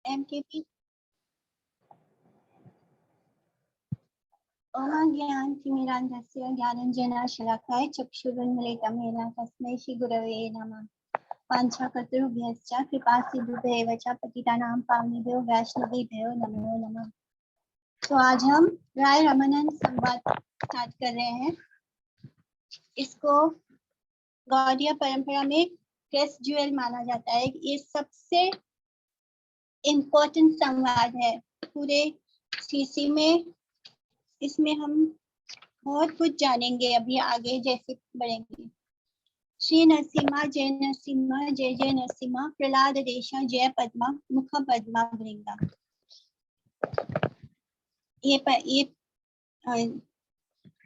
MKP ज्ञानतिमिरान्धस्य ज्ञानञ्जनशलाकया चक्षुरुन्मिलितं येन तस्मै श्रीगुरवे नमः। वाञ्छाकल्पतरुभ्यश्च कृपासिन्धुभ्येव च पतितानां पावनेभ्यो वैष्णवेभ्यो नमो नमः। तो आज हम राय रामानंद संवाद स्टार्ट कर रहे हैं। इसको गौड़ीय परंपरा में क्रेस्ट ज्वेल माना जाता है। ये सबसे इम्पोर्टेंट संवाद है पूरे सीसी में। इसमें हम बहुत कुछ जानेंगे अभी आगे जैसे बढ़ेंगे। श्री नरसिम्हा जय नरसिम्हा जय जय नरसिम्हा प्रहलाद देशा जय पद्मा मुख पद्मा वृंदा। ये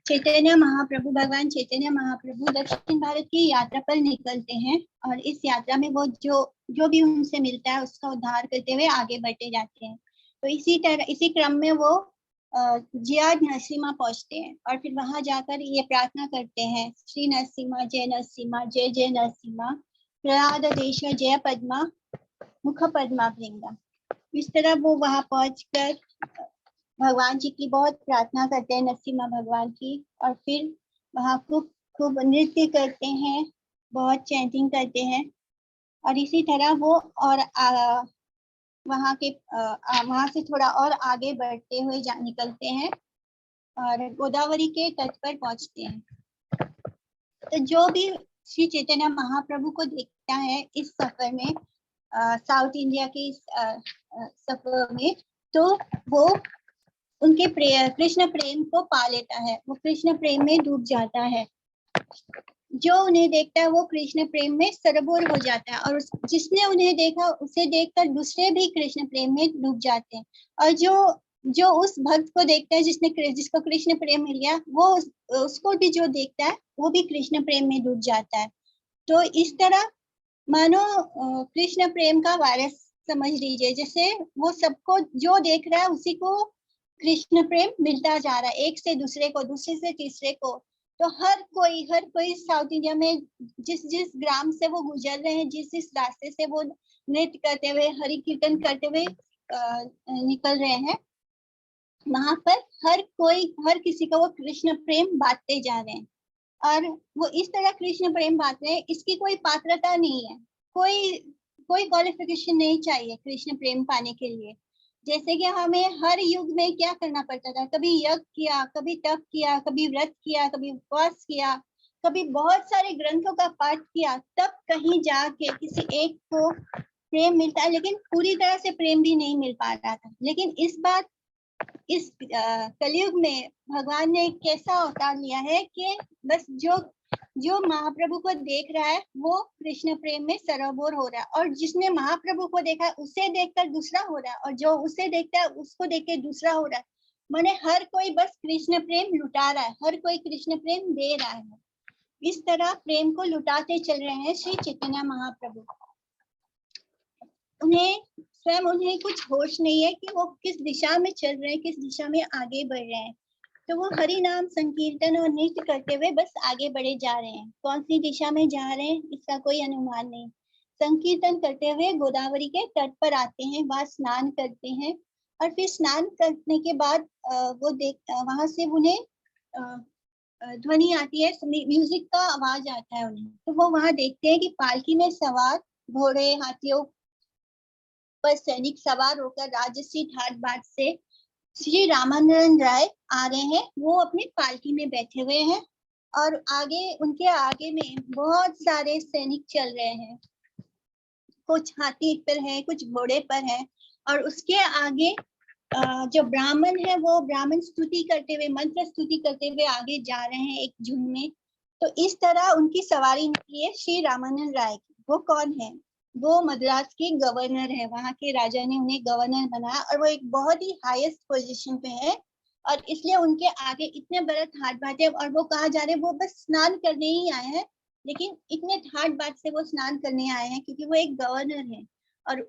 चैतन्य महाप्रभु, भगवान चैतन्य महाप्रभु दक्षिण भारत की यात्रा पर निकलते हैं और इस यात्रा में वो जो भी उनसे मिलता है उसका उद्धार करते हुए आगे बढ़ते जाते हैं। तो इसी क्रम में वो जिया नरसिम्हा पहुंचते हैं और फिर वहां जाकर ये प्रार्थना करते हैं, श्री नरसिम्हा जय नरसिम्हा प्रहलाद देश जय पद्मा मुख पद्मा वृंदा। इस तरह वो वहां पहुंचकर भगवान जी की बहुत प्रार्थना करते हैं, नरसिम्हा भगवान की, और फिर वहां खूब नृत्य करते हैं, बहुत चैंटिंग करते हैं। और इसी तरह वो और वहां से थोड़ा और आगे बढ़ते हुए निकलते हैं और गोदावरी के तट पर पहुंचते हैं। तो जो भी श्री चैतन्य महाप्रभु को देखता है इस सफर में, साउथ इंडिया के इस सफर में, तो वो उनके कृष्ण प्रेम को पा लेता है, वो कृष्ण प्रेम में डूब जाता है। जो उन्हें देखता है वो कृष्ण प्रेम में सरबोर हो जाता है और जिसने उन्हें देखा उसे देखकर दूसरे भी कृष्ण प्रेम में डूब जाते हैं। और जो उस भक्त को देखता है जिसको कृष्ण प्रेम मिल गया, वो उसको भी जो देखता है वो भी कृष्ण प्रेम में डूब जाता है। तो इस तरह मानो कृष्ण प्रेम का वायरस समझ लीजिए, जैसे वो सबको जो देख रहा है उसी को कृष्ण प्रेम मिलता जा रहा है, एक से दूसरे को, दूसरे से तीसरे को। तो हर कोई साउथ इंडिया में जिस ग्राम से वो गुजर रहे हैं, जिस रास्ते से वो नृत्य करते हुए, हरि कीर्तन करते हुए निकल रहे हैं, वहां पर हर किसी को वो कृष्ण प्रेम बांटते जा रहे हैं। और वो इस तरह कृष्ण प्रेम बांट रहे हैं, इसकी कोई पात्रता नहीं है, कोई क्वालिफिकेशन नहीं चाहिए कृष्ण प्रेम पाने के लिए। जैसे कि हमें हर युग में क्या करना पड़ता था, कभी यज्ञ किया, कभी तप किया, कभी व्रत किया, कभी उपवास किया, कभी बहुत सारे ग्रंथों का पाठ किया, तब कहीं जाके किसी एक को प्रेम मिलता है। लेकिन पूरी तरह से प्रेम भी नहीं मिल पा रहा था। लेकिन इस बार इस कलयुग में भगवान ने एक कैसा अवतार लिया है कि बस जो महाप्रभु को देख रहा है वो कृष्ण प्रेम में सरोवर हो रहा है, और जिसने महाप्रभु को देखा है उसे देखकर दूसरा हो रहा है, और जो उसे देखता है उसको देख के दूसरा हो रहा है। माने हर कोई बस कृष्ण प्रेम लुटा रहा है, हर कोई कृष्ण प्रेम दे रहा है। इस तरह प्रेम को लुटाते चल रहे हैं श्री चैतन्य महाप्रभु। उन्हें कुछ होश नहीं है कि वो किस दिशा में चल रहे हैं, किस दिशा में आगे बढ़ रहे हैं। तो वो हरि नाम संकीर्तन और नृत्य करते हुए बस आगे बढ़े जा रहे हैं। कौन सी दिशा में जा रहे हैं इसका कोई अनुमान नहीं। संकीर्तन करते हुए गोदावरी के तट पर आते हैं, वहां स्नान करते हैं, और फिर स्नान करने के बाद वहां से उन्हें ध्वनि आती है, म्यूजिक का आवाज आता है उन्हें। तो वो वहां देखते हैं कि पालकी में सवार घोड़े हाथियों पर सैनिक सवार होकर राजश्री घाट बाट से श्री रामानंद राय आ रहे हैं। वो अपनी पालकी में बैठे हुए हैं और उनके आगे में बहुत सारे सैनिक चल रहे हैं, कुछ हाथी पर है, कुछ घोड़े पर है, और उसके आगे जो ब्राह्मण है वो ब्राह्मण स्तुति करते हुए, मंत्र स्तुति करते हुए आगे जा रहे हैं एक झुंड में। तो इस तरह उनकी सवारी निकली है श्री रामानंद राय की। वो कौन है? वो मद्रास के गवर्नर है, वहां के राजा ने उन्हें गवर्नर बनाया और वो एक बहुत ही हाईएस्ट पोजीशन पे है, और इसलिए उनके आगे इतने बड़े ठाट बाट है। और वो कहा जा रहे हैं वो बस स्नान करने ही आए हैं, लेकिन इतने ठाट बाट से वो स्नान करने आए हैं क्योंकि वो एक गवर्नर है, और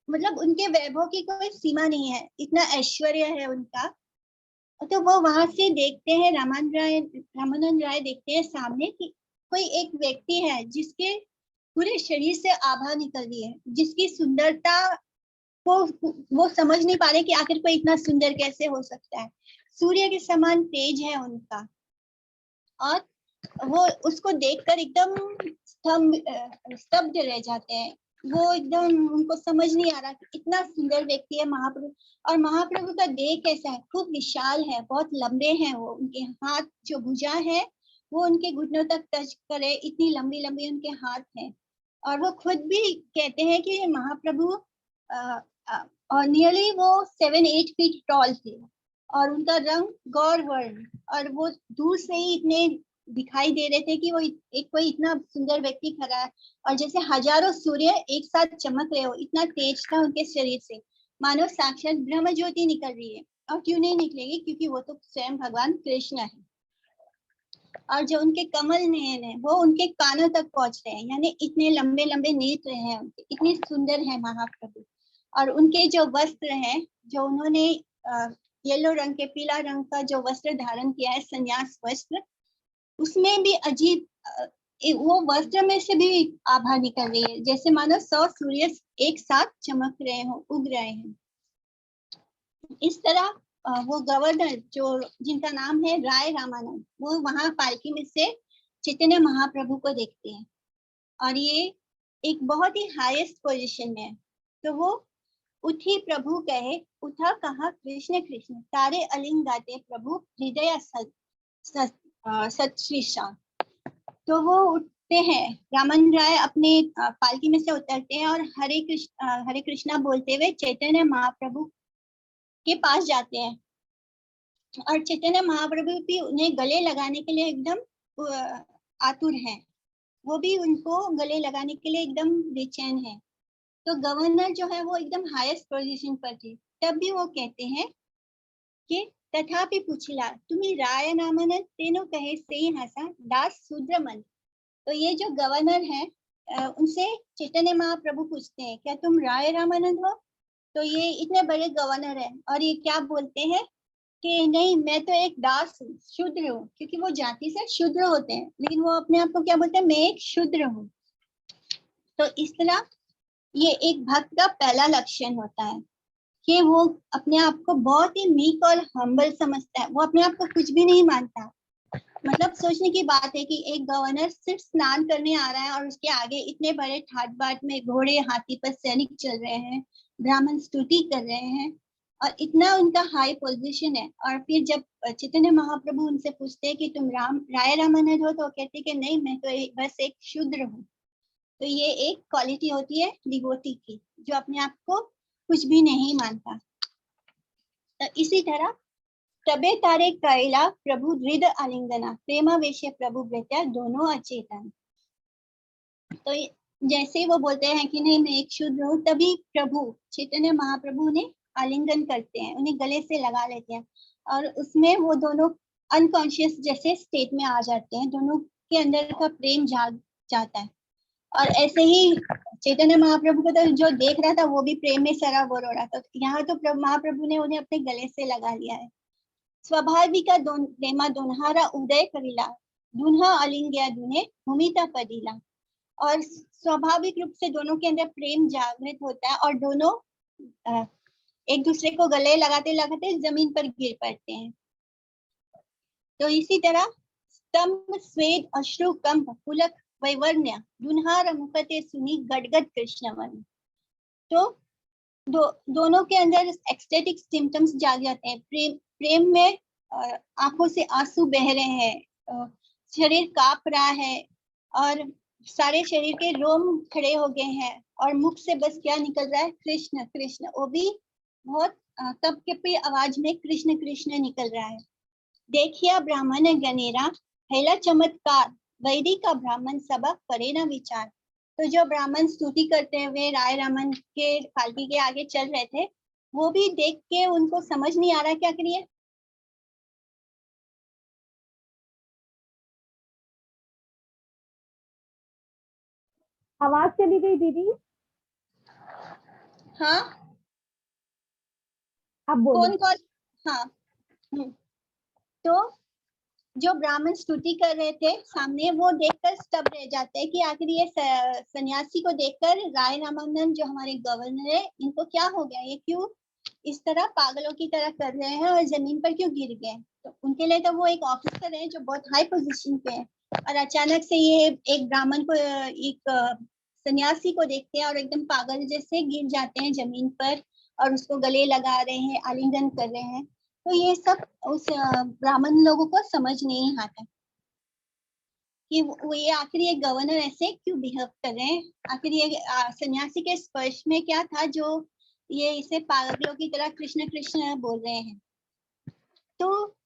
मतलब उनके वैभव की कोई सीमा नहीं है, इतना ऐश्वर्य है उनका। तो वो वहां से देखते हैं, रामानंद राय देखते हैं सामने कि कोई एक व्यक्ति है जिसके पूरे शरीर से आभा निकल रही है, जिसकी सुंदरता वो समझ नहीं पा रहे कि आखिर कोई इतना सुंदर कैसे हो सकता है। सूर्य के समान तेज है उनका, और वो उसको देखकर एकदम स्तब्ध रह जाते हैं। वो एकदम, उनको समझ नहीं आ रहा कि इतना सुंदर व्यक्ति है महाप्रभु। और महाप्रभु का देह कैसा है, खूब विशाल है, बहुत लंबे हैं वो, उनके हाथ जो भुजा है वो उनके घुटनों तक टच करे, इतनी लंबी लंबी उनके हाथ हैं। और वो खुद भी कहते हैं कि महाप्रभु और नियरली वो 7-8 फीट टॉल थे, और उनका रंग गौर वर्ण, और वो दूर से ही इतने दिखाई दे रहे थे कि वो एक कोई इतना सुंदर व्यक्ति खड़ा है, और जैसे हजारों सूर्य एक साथ चमक रहे हो, इतना तेज था उनके शरीर से, मानो साक्षात ब्रह्म ज्योति निकल रही है। और क्यों नहीं निकलेगी, क्योंकि वो तो स्वयं भगवान कृष्ण है। और जो उनके कमल नयन है वो उनके कानों तक पहुंच रहे हैं, यानी इतने लंबे लंबे नेत्र हैं उनके, इतने सुंदर है महाप्रभु। और उनके जो वस्त्र हैं, जो उन्होंने येलो रंग के, पीला रंग का जो वस्त्र धारण किया है, संन्यास वस्त्र, उसमें भी अजीब वो वस्त्र में से भी आभा निकल रही है, जैसे मानो 100 सूर्य एक साथ चमक रहे हो, उग रहे हैं। इस तरह वो गवर्नर जो जिनका नाम है राय रामानंद, वो वहां पालकी में से चैतन्य महाप्रभु को देखते हैं, और ये एक बहुत ही हाईएस्ट पोजीशन में है। तो वो उठी प्रभु कहे, उठा कहा कृष्ण कृष्ण, तारे अलिंग गाते प्रभु हृदय सत्श्रीषा। तो वो उठते हैं, रामन राय अपने पालकी में से उतरते हैं, और हरे कृष्णा बोलते हुए चैतन्य महाप्रभु के पास जाते हैं। और चैतन्य महाप्रभु भी उन्हें गले लगाने के लिए एकदम आतुर हैं, वो भी उनको गले लगाने के लिए एकदम बेचैन है। तो गवर्नर जो है वो एकदम हाईएस्ट पोजीशन पर थे, तब भी वो कहते हैं कि तथापि पूछिला तुम्ही राय नामनंद तेनो कहे से हंसा दास शूद्र मन। तो ये जो गवर्नर है, उनसे चैतन्य महाप्रभु पूछते हैं, क्या तुम राय रामानंद हो? तो ये इतने बड़े गवर्नर है, और ये क्या बोलते हैं कि नहीं, मैं तो एक दास हूँ, शूद्र हूँ, क्योंकि वो जाति से शूद्र होते हैं, लेकिन वो अपने आप को क्या बोलते हैं, मैं एक शूद्र हूँ। तो इस तरह ये एक भक्त का पहला लक्षण होता है कि वो अपने आप को बहुत ही मीक और हम्बल समझता है, वो अपने आप को कुछ भी नहीं मानता। मतलब सोचने की बात है कि एक गवर्नर सिर्फ स्नान करने आ रहा है, और उसके आगे इतने बड़े ठाट बाट में घोड़े हाथी पर सैनिक चल रहे हैं, ब्राह्मण स्तुति कर रहे हैं, और इतना उनका हाई पोजीशन है। और फिर जब चैतन्य महाप्रभु उनसे पूछते हैं कि तुम राय रामानंद हो, तो कहते कि नहीं, मैं तो बस एक शूद्र हूँ। तो ये एक क्वालिटी होती है डिवोटी की, जो अपने आप को कुछ भी नहीं मानता। तो इसी तरह तबे तारे कैला प्रभु हृदय आलिंगना, प्रेमावेश प्रभु भृत्या दोनों अचेतन। तो जैसे वो बोलते हैं कि नहीं, मैं एक शूद्र हूँ, तभी प्रभु चैतन्य महाप्रभु ने आलिंगन करते हैं, उन्हें गले से लगा लेते हैं, और उसमें वो दोनों अनकॉन्शियस जैसे स्टेट में आ जाते हैं, दोनों के अंदर का प्रेम जाग जाता है। और ऐसे ही चैतन्य महाप्रभु को तो जो देख रहा था वो भी प्रेम में सराबोर हो रहा था। यहाँ तो महाप्रभु ने उन्हें अपने गले से लगा लिया है। स्वाभाविका प्रेमा दोन्हारा उदय करिला, दुन्हा अलिंग्या दुने भूमिता पदिला। और स्वाभाविक रूप से दोनों के अंदर प्रेम जागृत होता है, और दोनों एक दूसरे को गले लगाते लगाते जमीन पर गिर पड़ते हैं। तो इसी तरह स्तंभ स्वेद अश्रु कंप पुलक वैवर्ण्य दुन्हार मुखते सुनी गदगद कृष्णवन। तो दोनों के अंदर एक्सटेटिक सिम्टम्स जाग जाते हैं, प्रेम में आंखों से आंसू बह रहे हैं, शरीर कांप रहा है, और सारे शरीर के रोम खड़े हो गए हैं, और मुख से बस क्या निकल रहा है, कृष्ण कृष्ण। वो भी बहुत कप कपी आवाज में कृष्ण कृष्ण निकल रहा है। देखिया ब्राह्मण गनेरा पहला चमत्कार, वैदिक का ब्राह्मण सबक करे न विचार। तो जो ब्राह्मण स्तुति करते हुए राय रामन के पालकी के आगे चल रहे थे, वो भी देख के उनको समझ नहीं आ रहा क्या करिए। आवाज चली गई दीदी। हाँ, अब बोलो। कौन कौन। हाँ, तो जो ब्राह्मण स्तुति कर रहे थे सामने, वो देखकर स्तब्ध रह जाते हैं कि आखिर ये सन्यासी को देखकर राय रामानंद जो हमारे गवर्नर है, इनको क्या हो गया, ये क्यों इस तरह पागलों की तरह कर रहे हैं और जमीन पर क्यों गिर गए। तो उनके लिए तो वो एक ऑफिसर है जो बहुत हाई पोजीशन पे है, और अचानक से ये एक ब्राह्मण को, एक सन्यासी को देखते हैं और एकदम पागल जैसे गिर जाते हैं जमीन पर और उसको गले लगा रहे हैं, आलिंगन कर रहे हैं। तो ये सब उस ब्राह्मण लोगों को समझ नहीं आता कि वो ये आखिर ये गवर्नर ऐसे क्यों बिहेव कर रहे हैं। आखिर ये सन्यासी के स्पर्श में क्या था जो ये इसे पागलों की तरह कृष्ण कृष्ण बोल रहे हैं। तो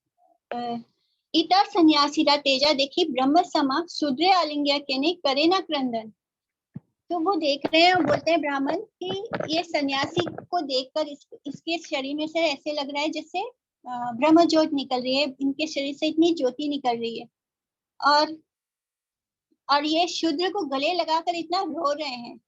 इतर सन्यासीरा तेजा देखी ब्रह्म समा शूद्रे आलिंग्य केने करे ना क्रंदन। तो वो देख रहे हैं और बोलते हैं ब्राह्मण कि ये सन्यासी को देखकर इसके शरीर में से ऐसे लग रहा है जैसे ब्रह्म ज्योत निकल रही है, इनके शरीर से इतनी ज्योति निकल रही है, और ये शूद्र को गले लगाकर इतना रो रहे हैं,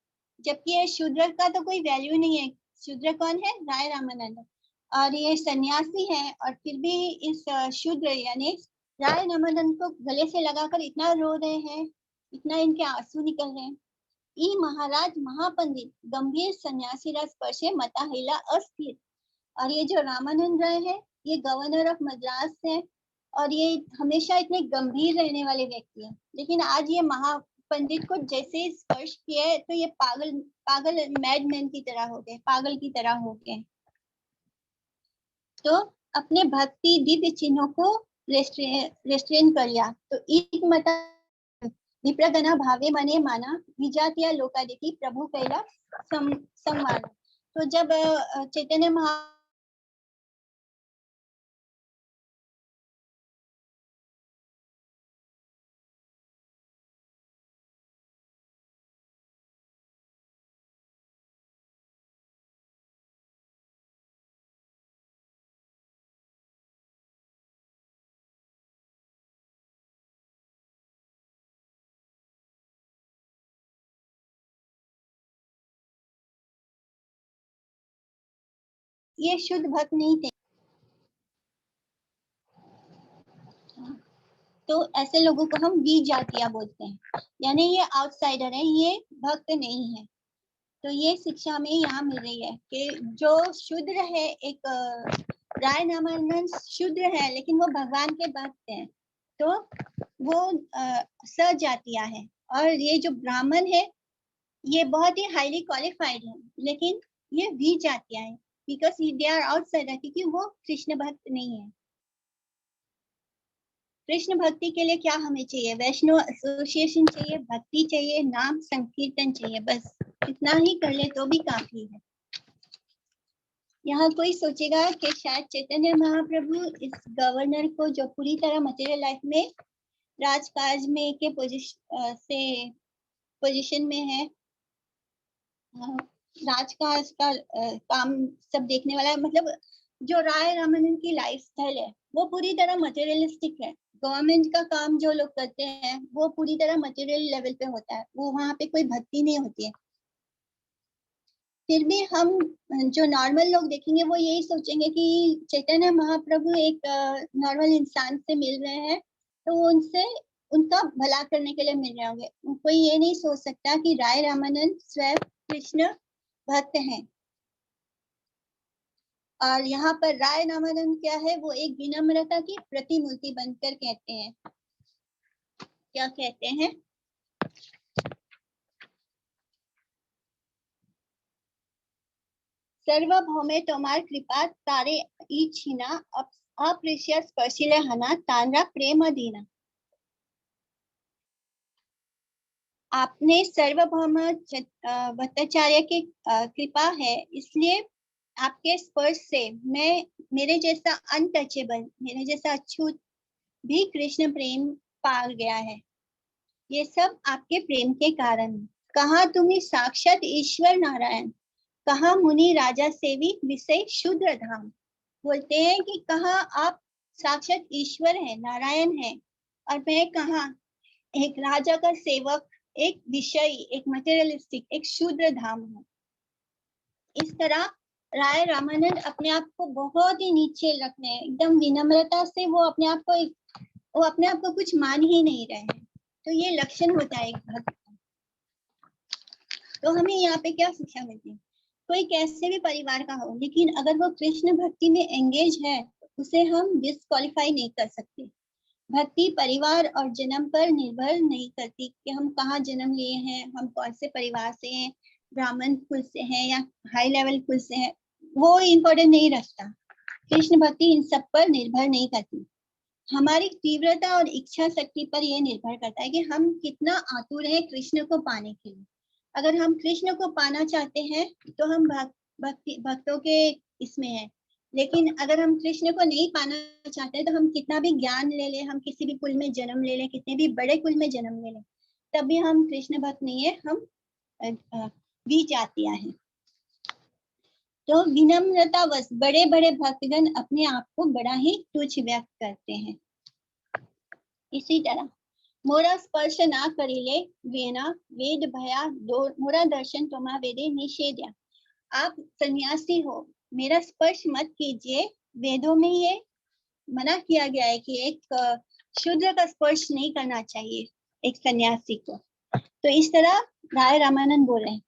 जबकि ये शूद्र का तो कोई वैल्यू नहीं है। शूद्र कौन है? राय रामानंद। और ये सन्यासी है और फिर भी इस शूद्र यानी राय रामानंद को गले से लगाकर इतना रो रहे हैं, इतना इनके आंसू निकल रहे हैं। ई महाराज महापंडित गंभीर सन्यासी रस स्पर्शे मता हिला अस्थिर। और ये जो रामानंद राय है, ये गवर्नर ऑफ मद्रास है और ये हमेशा इतने गंभीर रहने वाले व्यक्ति हैं, लेकिन आज ये महापंडित को जैसे स्पर्श किया है तो ये पागल मैडमैन की तरह हो गए, पागल की तरह हो गए। तो अपने भक्ति दिव्य चिन्हों को रेस्ट्रेन कर लिया। तो एक मता विप्रगना भावे मने माना विजातिया लोका देखी प्रभु कैला संवाद। तो जब चैतन्य महा ये शुद्ध भक्त नहीं थे। तो ऐसे लोगों को हम विजातिया बोलते हैं, यानी ये आउटसाइडर है, ये भक्त नहीं है। तो ये शिक्षा में यहाँ मिल रही है कि जो शूद्र है, एक राय रामानंद शूद्र है लेकिन वो भगवान के भक्त हैं, तो वो सजातिया है। और ये जो ब्राह्मण है ये बहुत ही हाईली क्वालिफाइड है, लेकिन ये विजातिया है बिकॉज दे आर आउटसाइडर, क्योंकि वो कृष्ण भक्त नहीं है। कृष्ण भक्ति के लिए क्या हमें चाहिए? वैष्णव एसोसिएशन चाहिए, भक्ति चाहिए, नाम संकीर्तन चाहिए, बस इतना ही कर ले तो भी काफी है। यहाँ कोई सोचेगा कि शायद चैतन्य महाप्रभु इस गवर्नर को जो पूरी तरह मटेरियल लाइफ में राजकाज में के पोजीशन में है, राजकाज का काम सब देखने वाला है, मतलब जो राय रामानंद की लाइफ स्टाइल है वो पूरी तरह मटेरियलिस्टिक है। गवर्नमेंट का काम जो लोग करते हैं वो पूरी तरह मटेरियल लेवल पे होता है, वो वहाँ पे कोई भक्ति नहीं होती है। फिर भी हम जो नॉर्मल लोग देखेंगे वो यही सोचेंगे कि चैतन्य महाप्रभु एक नॉर्मल इंसान से मिल रहे हैं, तो उनसे उनका भला करने के लिए मिल रहे होंगे। कोई ये नहीं सोच सकता कि राय रामानंद स्वयं कृष्ण भक्त हैं। और यहाँ पर राय रामानंद क्या है? वो एक विनम्रता की प्रतिमूर्ति बनकर कहते हैं, क्या कहते हैं? सर्वभौमे तोमार कृपा तारे इच्छिना अप्रेष्य स्पर्शिले हना तांद्रा प्रेम दीना। आपने सर्वभौम भट्टाचार्य की कृपा है, इसलिए आपके स्पर्श से मैं, मेरे जैसा अनटचेबल, मेरे जैसा अछूत भी कृष्ण प्रेम पा गया है। ये सब आपके प्रेम के कारण। कहा तुम्हें साक्षात ईश्वर नारायण, कहा मुनि राजा सेवी विषय शूद्र धाम। बोलते हैं कि कहा आप साक्षात ईश्वर है, नारायण है, और मैं कहा एक राजा का सेवक, एक विषयी, एक मटेरियलिस्टिक, एक शूद्र धाम हूँ। इस तरह राय रामानंद अपने आप को बहुत ही नीचे रखते हैं, एकदम विनम्रता से वो अपने आप को एक वो अपने आप को कुछ मान ही नहीं रहे हैं। तो ये लक्षण होता है एक भक्त का। तो हमें यहाँ पे क्या शिक्षा मिलती है? कोई कैसे भी परिवार का हो, लेकिन अगर वो कृष्ण भक्ति में एंगेज है, उसे हम डिस्क्वालीफाई नहीं कर सकते। भक्ति परिवार और जन्म पर निर्भर नहीं करती कि हम कहाँ जन्म लिए हैं, हम कौन से परिवार से हैं, ब्राह्मण कुल से हैं या हाई लेवल कुल से हैं, वो इम्पोर्टेंट नहीं रखता। कृष्ण भक्ति इन सब पर निर्भर नहीं करती। हमारी तीव्रता और इच्छा शक्ति पर यह निर्भर करता है कि हम कितना आतुर हैं कृष्ण को पाने के लिए। अगर हम कृष्ण को पाना चाहते हैं तो हम भक्तों के इसमें हैं। लेकिन अगर हम कृष्ण को नहीं पाना चाहते तो हम कितना भी ज्ञान ले लें, हम किसी भी कुल में जन्म ले लें, कितने भी बड़े कुल में जन्म ले लें, तब भी हम कृष्ण भक्त नहीं है, हम भी जातियां हैं। तो विनम्रतावश बड़े बड़े भक्तगण अपने आप को बड़ा ही तुच्छ व्यक्त करते हैं। इसी तरह मोरा स्पर्श ना करिले वेना वेद भया मोरा दर्शन तोमा वेदे निषेध्या। आप सन्यासी हो, मेरा स्पर्श मत कीजिए। वेदों में ये मना किया गया है कि एक शूद्र का स्पर्श नहीं करना चाहिए एक सन्यासी को। तो इस तरह राय रामानंद बोल रहे हैं,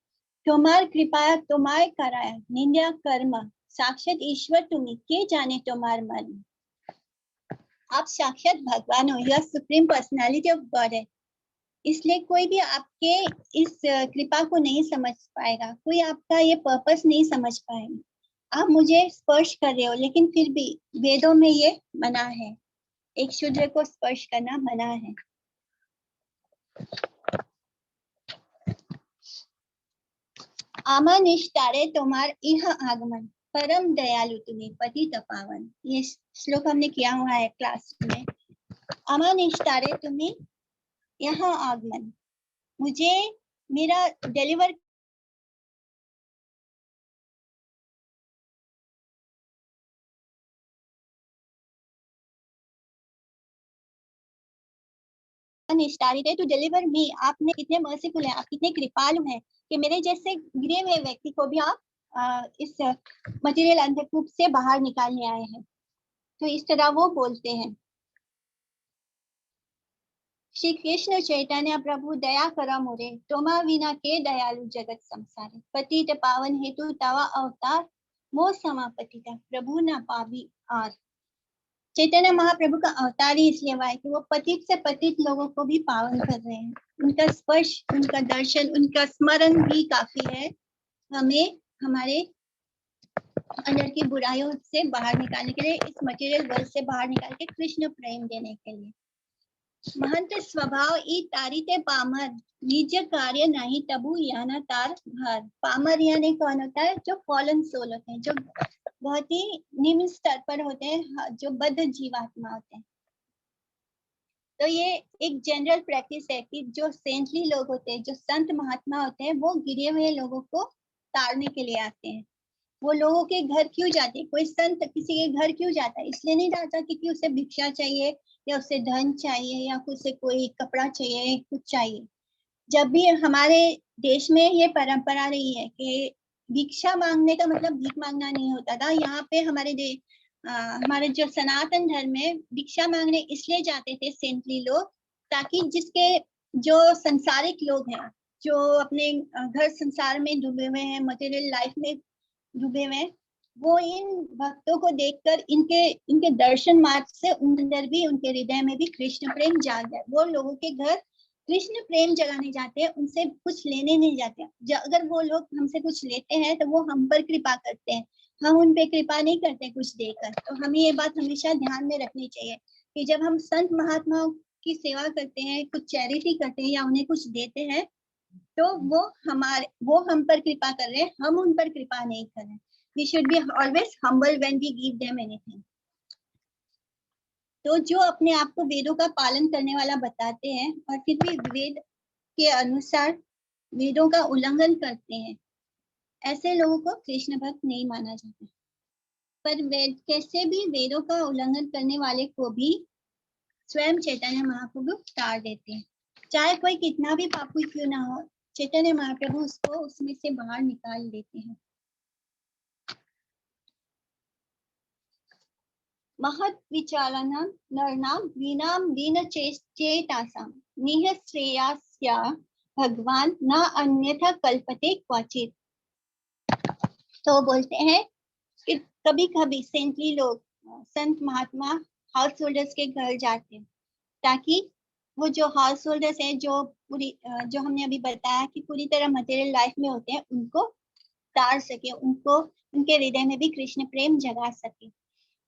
तुम्हार कृपा तुम्हारे कराया निंदा कर्म साक्षात ईश्वर तुम्हें के जाने तुम्हार मन। आप साक्षात भगवान हो, यह सुप्रीम पर्सनालिटी ऑफ गॉड है। इसलिए कोई भी आपके इस कृपा को नहीं समझ पाएगा, कोई आपका ये पर्पस नहीं समझ पाएगा। आप मुझे स्पर्श कर रहे हो, लेकिन फिर भी वेदों में ये मना है, एक शूद्र को स्पर्श करना मना है। आमानिष्टारे तुम्हार इह आगमन परम दयालु तुम्हें पतित पावन। ये श्लोक हमने किया हुआ है क्लास में। अमानिष्टारे तुम्हें यहाँ आगमन, मुझे मेरा डिलीवर टू डिलीवर मी। आपने कितने मर्सीफुल है, आप कितने कृपालु हैं कि मेरे जैसे गिरे हुए व्यक्ति को भी आप इस मटेरियल अंधकूप से बाहर निकालने आए हैं। तो इस तरह वो बोलते हैं। श्री कृष्ण चैतन्य प्रभु दया करा मोरे, तोमा विना के दयालु जगत संसारे। पतित पावन हेतु तवा अवतार, मोह समा पतिता प्रभु न पावी आर। चैतन्य महाप्रभु का अवतार ही इसलिए हुआ है कि वो पतित से पतित लोगों को भी पावन कर रहे हैं। उनका स्पर्श, उनका दर्शन, उनका स्मरण भी काफी है हमें हमारे अंदर की बुराइयों से बाहर निकालने के लिए, इस मटेरियल वर्ल्ड से बाहर निकाल के कृष्ण प्रेम देने के लिए। महंत स्वभाव ई तारिते पामर, निज कार्य नहीं तबु याना तार घर। पामर यानी कौन होता है? जो फॉलन सोल होते हैं, जो बहुत ही निम्न स्तर पर होते हैं, जो बद्ध जीवात्मा होते हैं। तो ये एक जनरल प्रैक्टिस है कि जो सेंटली लोग होते हैं, जो संत महात्मा होते हैं, वो गिरे हुए लोगों को तारने के लिए आते हैं। वो लोगों के घर क्यों जाते हैं? कोई संत किसी के घर क्यों जाता है? इसलिए नहीं जाता क्योंकि उसे भिक्षा चाहिए या उसे धन चाहिए या उसे कोई कपड़ा चाहिए, कुछ चाहिए। जब भी हमारे देश में ये परंपरा रही है कि भिक्षा मांगने का मतलब भीख मांगना नहीं होता था। यहाँ पे हमारे जो सनातन धर्म में भिक्षा मांगने इसलिए जाते थे सेंटली लोग, ताकि जिसके जो संसारिक लोग हैं, जो अपने घर संसार में डूबे हुए हैं, मटेरियल लाइफ में डूबे हुए, वो इन भक्तों को देखकर इनके दर्शन मार्ग से अंदर भी, उनके हृदय में भी कृष्ण प्रेम जाग जाए। वो लोगों के घर कृष्ण प्रेम जगाने जाते हैं, उनसे कुछ लेने नहीं जाते। अगर वो लोग हमसे कुछ लेते हैं तो वो हम पर कृपा करते हैं, हम उन पे कृपा नहीं करते कुछ देकर। तो हमें ये बात हमेशा ध्यान में रखनी चाहिए कि जब हम संत महात्माओं की सेवा करते हैं, कुछ चैरिटी करते हैं या उन्हें कुछ देते हैं, तो वो हम पर कृपा कर रहे हैं, हम उन पर कृपा नहीं कर रहे हैं। We should be always humble when we give them anything. तो जो अपने आप को वेदों का पालन करने वाला बताते हैं और फिर भी वेद के अनुसार वेदों का उल्लंघन करते हैं, ऐसे लोगों को कृष्ण भक्त नहीं माना जाता। पर वेद कैसे भी वेदों का उल्लंघन करने वाले को भी स्वयं चैतन्य महाप्रभु तार देते हैं। चाहे कोई कितना भी पापी क्यों ना हो, चैतन्य महाप्रभु उसको उसमें से बाहर निकाल देते हैं। महत् विचारणं नरनां वीणां दीन चेतासां निह श्रेयस्या भगवान न अन्यथा कल्पते क्वचित। तो बोलते हैं कि कभी कभी सेंटली लोग, संत महात्मा हाउस होल्डर्स के घर जाते हैं ताकि वो जो हाउस होल्डर्स हैं, जो पूरी जो हमने अभी बताया कि पूरी तरह मटेरियल लाइफ में होते हैं, उनको तार सके, उनको उनके हृदय में भी कृष्ण प्रेम जगा सके।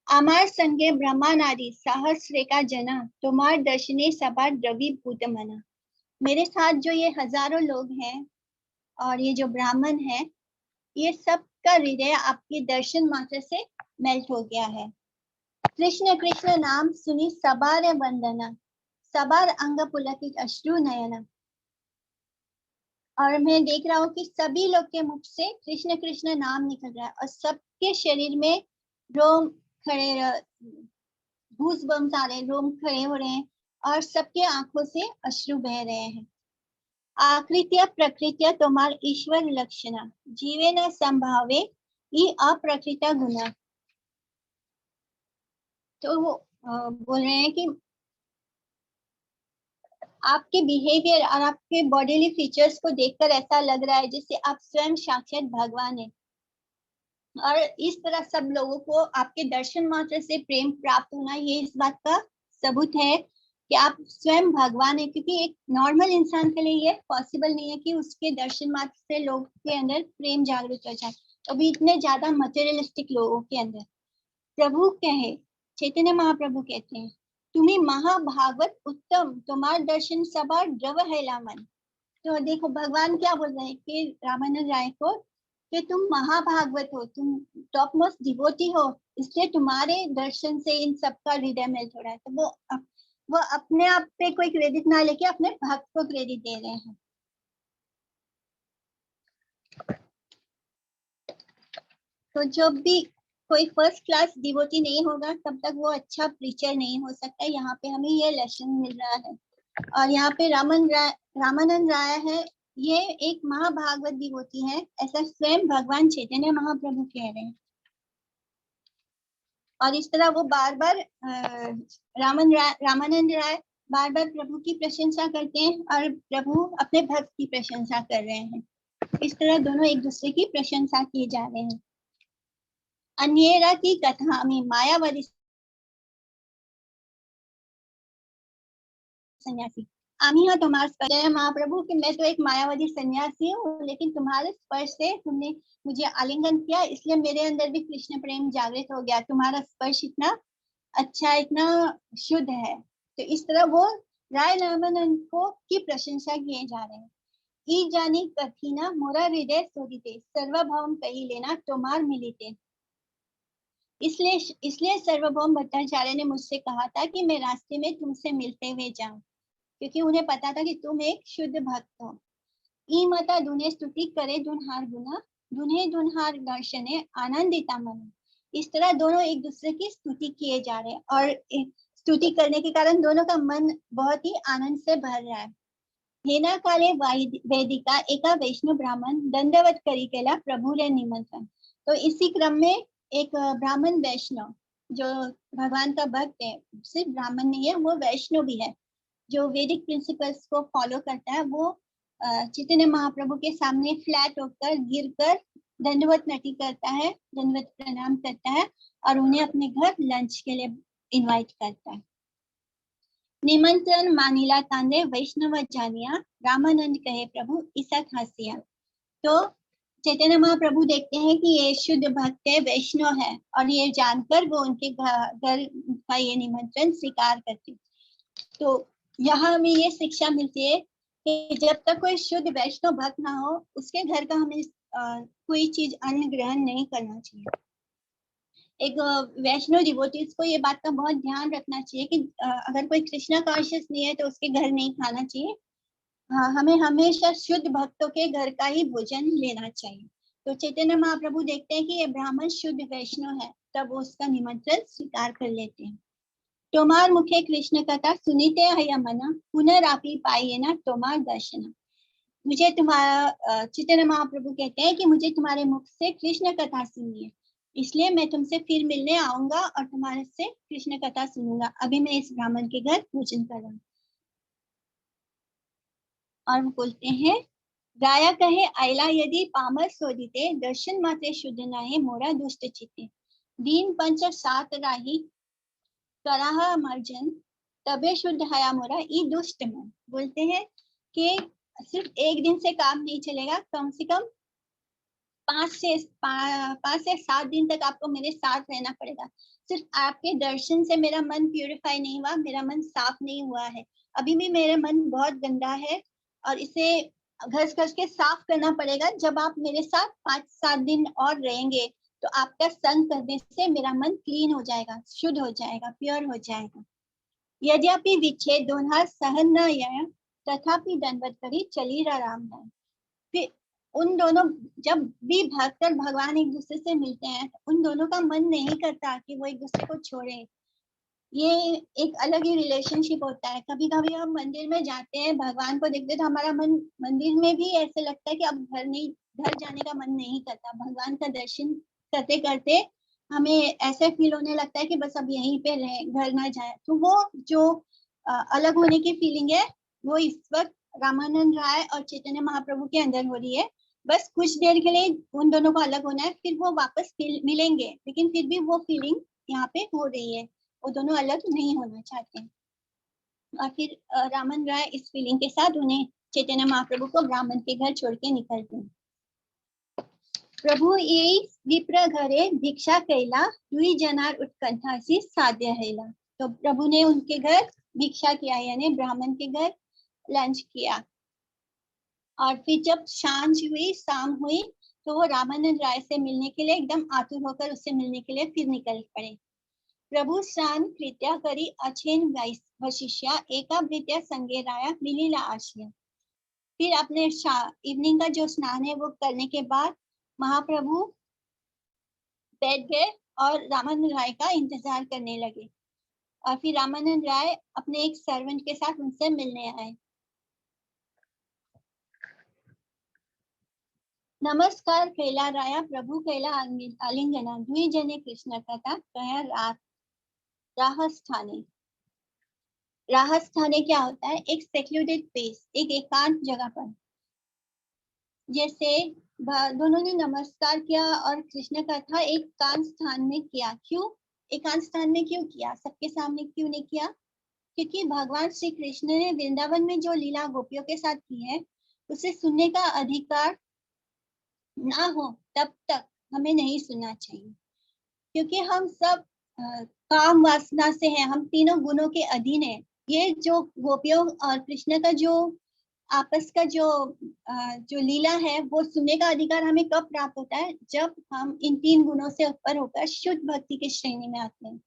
अमर संगे ब्रह्मानादि सहस्रे का जना तुम्हार दर्शने सभा द्रवीभूत मना। मेरे साथ जो ये हजारों लोग हैं और ये जो ब्राह्मण है, ये सब का हृदय आपके दर्शन मात्र से मेल्ट हो गया है। कृष्ण कृष्ण नाम सुनी सबार वंदना, सबार अंग पुलकित अश्रु नयना। और मैं देख रहा हूँ कि सभी लोग के मुख से कृष्ण कृष्ण नाम निकल रहा है और सबके शरीर में रोम खड़े, गूज बम्स आ रहे हैं, रोम खड़े हो रहे हैं और सबके आंखों से अश्रु बह रहे हैं। आकृत्य प्रकृत्य तुम्हार ईश्वर लक्षणा, जीवे न संभावे ये अप्रकृत गुना। तो वो बोल रहे हैं कि आपके बिहेवियर और आपके बॉडीली फीचर्स को देखकर ऐसा लग रहा है जैसे आप स्वयं साक्षात भगवान हैं। और इस तरह सब लोगों को आपके दर्शन मात्र से प्रेम प्राप्त होना, ये इस बात का सबूत है कि आप स्वयं भगवान है, क्योंकि एक नॉर्मल इंसान के लिए ये पॉसिबल नहीं है कि उसके दर्शन मात्र से लोग के अंदर प्रेम जागृत हो जाए, अभी इतने ज्यादा मटेरियलिस्टिक लोगों के अंदर। प्रभु कहे, चैतन्य महाप्रभु कहते हैं, तुम्हें महाभागवत उत्तम, तुम्हार दर्शन सभा द्रव है लामन। तो देखो भगवान क्या बोल रहे हैं कि रामानंद राय को कि तुम महाभागवत हो, तुम टॉप मोस्ट डिवोटी हो, इसलिए तुम्हारे दर्शन से इन सबका हृदय मेल्ट हो रहा है। तो वो अपने आप पे कोई क्रेडिट ना लेके अपने भक्त को क्रेडिट दे रहे हैं। तो जब भी कोई फर्स्ट क्लास डिवोटी नहीं होगा तब तक वो अच्छा प्रीचर नहीं हो सकता। यहाँ पे हमें ये लेसन मिल रहा है। और यहाँ पे रामानंद राय है, ये एक महाभागवत डिवोटी है, ऐसा स्वयं भगवान चैतन्य महाप्रभु कह रहे हैं। और इस तरह वो बार बार रामानंद राय बार बार प्रभु की प्रशंसा करते हैं और प्रभु अपने भक्त की प्रशंसा कर रहे हैं। इस तरह दोनों एक दूसरे की प्रशंसा किए जा रहे हैं। अन्येरा की कथा में मायावादी सन्यासी, आमी हाँ तुम्हारे स्पर्श महाप्रभु कि मैं तो एक मायावादी सन्यासी हूँ, लेकिन तुम्हारे स्पर्श से तुमने मुझे आलिंगन किया, इसलिए मेरे अंदर भी कृष्ण प्रेम जागृत हो गया। तुम्हारा स्पर्श इतना अच्छा, इतना शुद्ध है। तो इस तरह वो राय रामानंद को की प्रशंसा किए जा रहे हैं। ई जानी कथीना मोरा हृदय सोदिते, सर्वभौम कही लेना तुम्हार मिलिते। इसलिए सर्वभौम भट्टाचार्य ने मुझसे कहा था कि मैं रास्ते में तुमसे मिलते हुए जाऊं, क्योंकि उन्हें पता था कि तुम एक शुद्ध भक्त हो। ई मता दुने स्तुति करे दुनहार गुना, दुन्हे दुनहार दर्शने आनंदिता मन। इस तरह दोनों एक दूसरे की स्तुति किए जा रहे हैं और स्तुति करने के कारण दोनों का मन बहुत ही आनंद से भर रहा है। हेना काले वेदिका एका वैष्णव ब्राह्मण दंडवत करी केला प्रभु रे निमंत्रण। तो इसी क्रम में एक ब्राह्मण वैष्णव जो भगवान का भक्त है, सिर्फ ब्राह्मण नहीं है, वो वैष्णव भी है, जो वैदिक प्रिंसिपल्स को फॉलो करता है, वो चैतन्य महाप्रभु के सामने फ्लैट होकर गिरकर दंडवत नटी करता है, दंडवत प्रणाम करता है और उन्हें अपने घर लंच के लिए इनवाइट करता है। निमंत्रण मानिला तांदे वैष्णव जानिया, रामानंद कहे प्रभु ईसा हसिया। तो चैतन्य महाप्रभु देखते हैं कि ये शुद्ध भक्त है, वैष्णव है, और ये जानकर वो उनके घर का ये निमंत्रण स्वीकार करते। तो यहाँ हमें ये शिक्षा मिलती है कि जब तक कोई शुद्ध वैष्णव भक्त ना हो, उसके घर का हमें कोई चीज अन्न ग्रहण नहीं करना चाहिए। एक वैष्णव डिवोटीज को ये बात का बहुत ध्यान रखना चाहिए कि अगर कोई कृष्णा कॉन्शियस नहीं है तो उसके घर नहीं खाना चाहिए। हमें हमेशा शुद्ध भक्तों के घर का ही भोजन लेना चाहिए। तो चैतन्य महाप्रभु देखते हैं कि ये ब्राह्मण शुद्ध वैष्णव है, तब वो उसका निमंत्रण स्वीकार कर लेते हैं। तोमार मुखे कृष्ण कथा सुनीते है मना, पुनरापि पाइए ना तोमार दर्शन। मुझे तुम्हारा चैतन्य महाप्रभु कहते हैं कि मुझे तुम्हारे मुख से कृष्ण कथा सुननी है, इसलिए मैं तुमसे फिर मिलने आऊंगा और तुम्हारे से कृष्ण कथा सुनूंगा। अभी मैं इस ब्राह्मण के घर भोजन कर रहा हूँ। और वो बोलते हैं, गाया कहे आयला यदि पामर शोधिते, दर्शन मात्रे शुद्ध नाहे मोरा दुष्ट चित्ते। दीन पंच सात राही कराह मर्जन, तबे शुद्ध हया मोरा ई दुष्ट मन। बोलते हैं कि सिर्फ एक दिन से काम नहीं चलेगा, कम से कम 5 से 7 दिन तक आपको मेरे साथ रहना पड़ेगा। सिर्फ आपके दर्शन से मेरा मन प्यूरिफाई नहीं हुआ, मेरा मन साफ नहीं हुआ है। अभी भी मेरा मन बहुत गंदा है और इसे घस घस के साफ करना पड़ेगा। जब आप मेरे साथ 5-7 दिन और रहेंगे तो आपका संग करने से मेरा मन क्लीन हो जाएगा, शुद्ध हो जाएगा, प्योर हो जाएगा। यद्यपि विच्छेद दोनों सहन न आया, तथापि दंडवत करी चली राम नाम। फिर उन दोनों, जब भी भक्त और भगवान एक दूसरे से मिलते हैं तो उन दोनों का मन नहीं करता कि वो एक दूसरे को छोड़े। ये एक अलग ही रिलेशनशिप होता है। कभी कभी हम मंदिर में जाते हैं, भगवान को देखते तो हमारा मन मंदिर में भी ऐसे लगता है कि अब घर जाने का मन नहीं करता। भगवान का दर्शन करते करते हमें ऐसे फील होने लगता है कि बस अब यहीं पे रहे, घर ना जाए। तो वो जो अलग होने की फीलिंग है, वो इस वक्त रामानंद राय और चैतन्य महाप्रभु के अंदर हो रही है। बस कुछ देर के लिए उन दोनों को अलग होना है, फिर वो वापस मिलेंगे, लेकिन फिर भी वो फीलिंग यहाँ पे हो रही है। वो दोनों अलग नहीं होना चाहते। और फिर रामन राय इस फीलिंग के साथ उन्हें चैतन्य महाप्रभु को ब्राह्मण के घर छोड़ के निकलते हैं। प्रभु यही विप्र घरे भिक्षा कैला, दुई जनार उत्कंठासी साध्य हैला। तो प्रभु ने उनके घर भिक्षा किया, यानी ब्राह्मण के घर लंच किया। और फिर जब सांझ हुई, शाम हुई, तो वो रामानंद राय से मिलने के लिए एकदम आतुर होकर उससे मिलने के लिए फिर निकल पड़े। प्रभु स्नान कृत्या करी अचेन वशिष्या, एका भृत्या संगे राया मिलीला आशिया। फिर अपने इवनिंग का जो स्नान है वो करने के बाद महाप्रभु बैठ गए और रामानंद राय का इंतजार करने लगे। और फिर रामानंद राय अपने एक सर्वेंट के साथ उनसे मिलने आए। नमस्कार कैला राया, प्रभु कैला आलिंगना, दुई जने कृष्ण कथा कह राह स्थाने। राह स्थाने क्या होता है? एक सेक्लूडेड प्लेस, एक एकांत जगह पर। जैसे दोनों ने नमस्कार किया और कृष्ण कथा एक एकांत स्थान में किया। क्यों एकांत स्थान में क्यों किया? सबके सामने क्यों नहीं किया? क्योंकि भगवान श्री कृष्ण ने वृंदावन में जो लीला गोपियों के साथ की है, उसे सुनने का अधिकार ना हो तब तक हमें नहीं सुनना चाहिए। क्योंकि हम सब काम वासना से हैं, हम तीनों गुणों के अधीन हैं। ये जो गोपियों और कृष्ण का जो आपस का जो लीला है, वो सुनने का अधिकार हमें कब प्राप्त होता है? जब हम इन 3 गुणों से ऊपर होकर शुद्ध भक्ति के श्रेणी में आते हैं।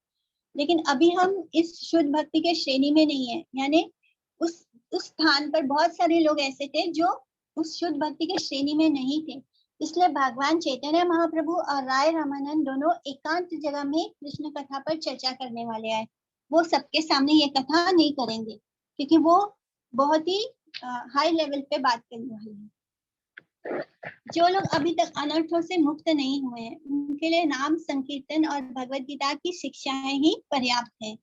लेकिन अभी हम इस शुद्ध भक्ति के श्रेणी में नहीं है, यानी उस स्थान पर बहुत सारे लोग ऐसे थे जो उस शुद्ध भक्ति के श्रेणी में नहीं थे। इसलिए भगवान चैतन्य महाप्रभु और राय रामानंद दोनों एकांत जगह में कृष्ण कथा पर चर्चा करने वाले आए। वो सबके सामने ये कथा नहीं करेंगे, क्योंकि वो बहुत ही हाई लेवल पे बात करने वाले हैं। जो लोग अभी तक अनर्थों से मुक्त नहीं हुए हैं, उनके लिए नाम संकीर्तन और भगवत गीता की शिक्षाएं ही पर्याप्त है।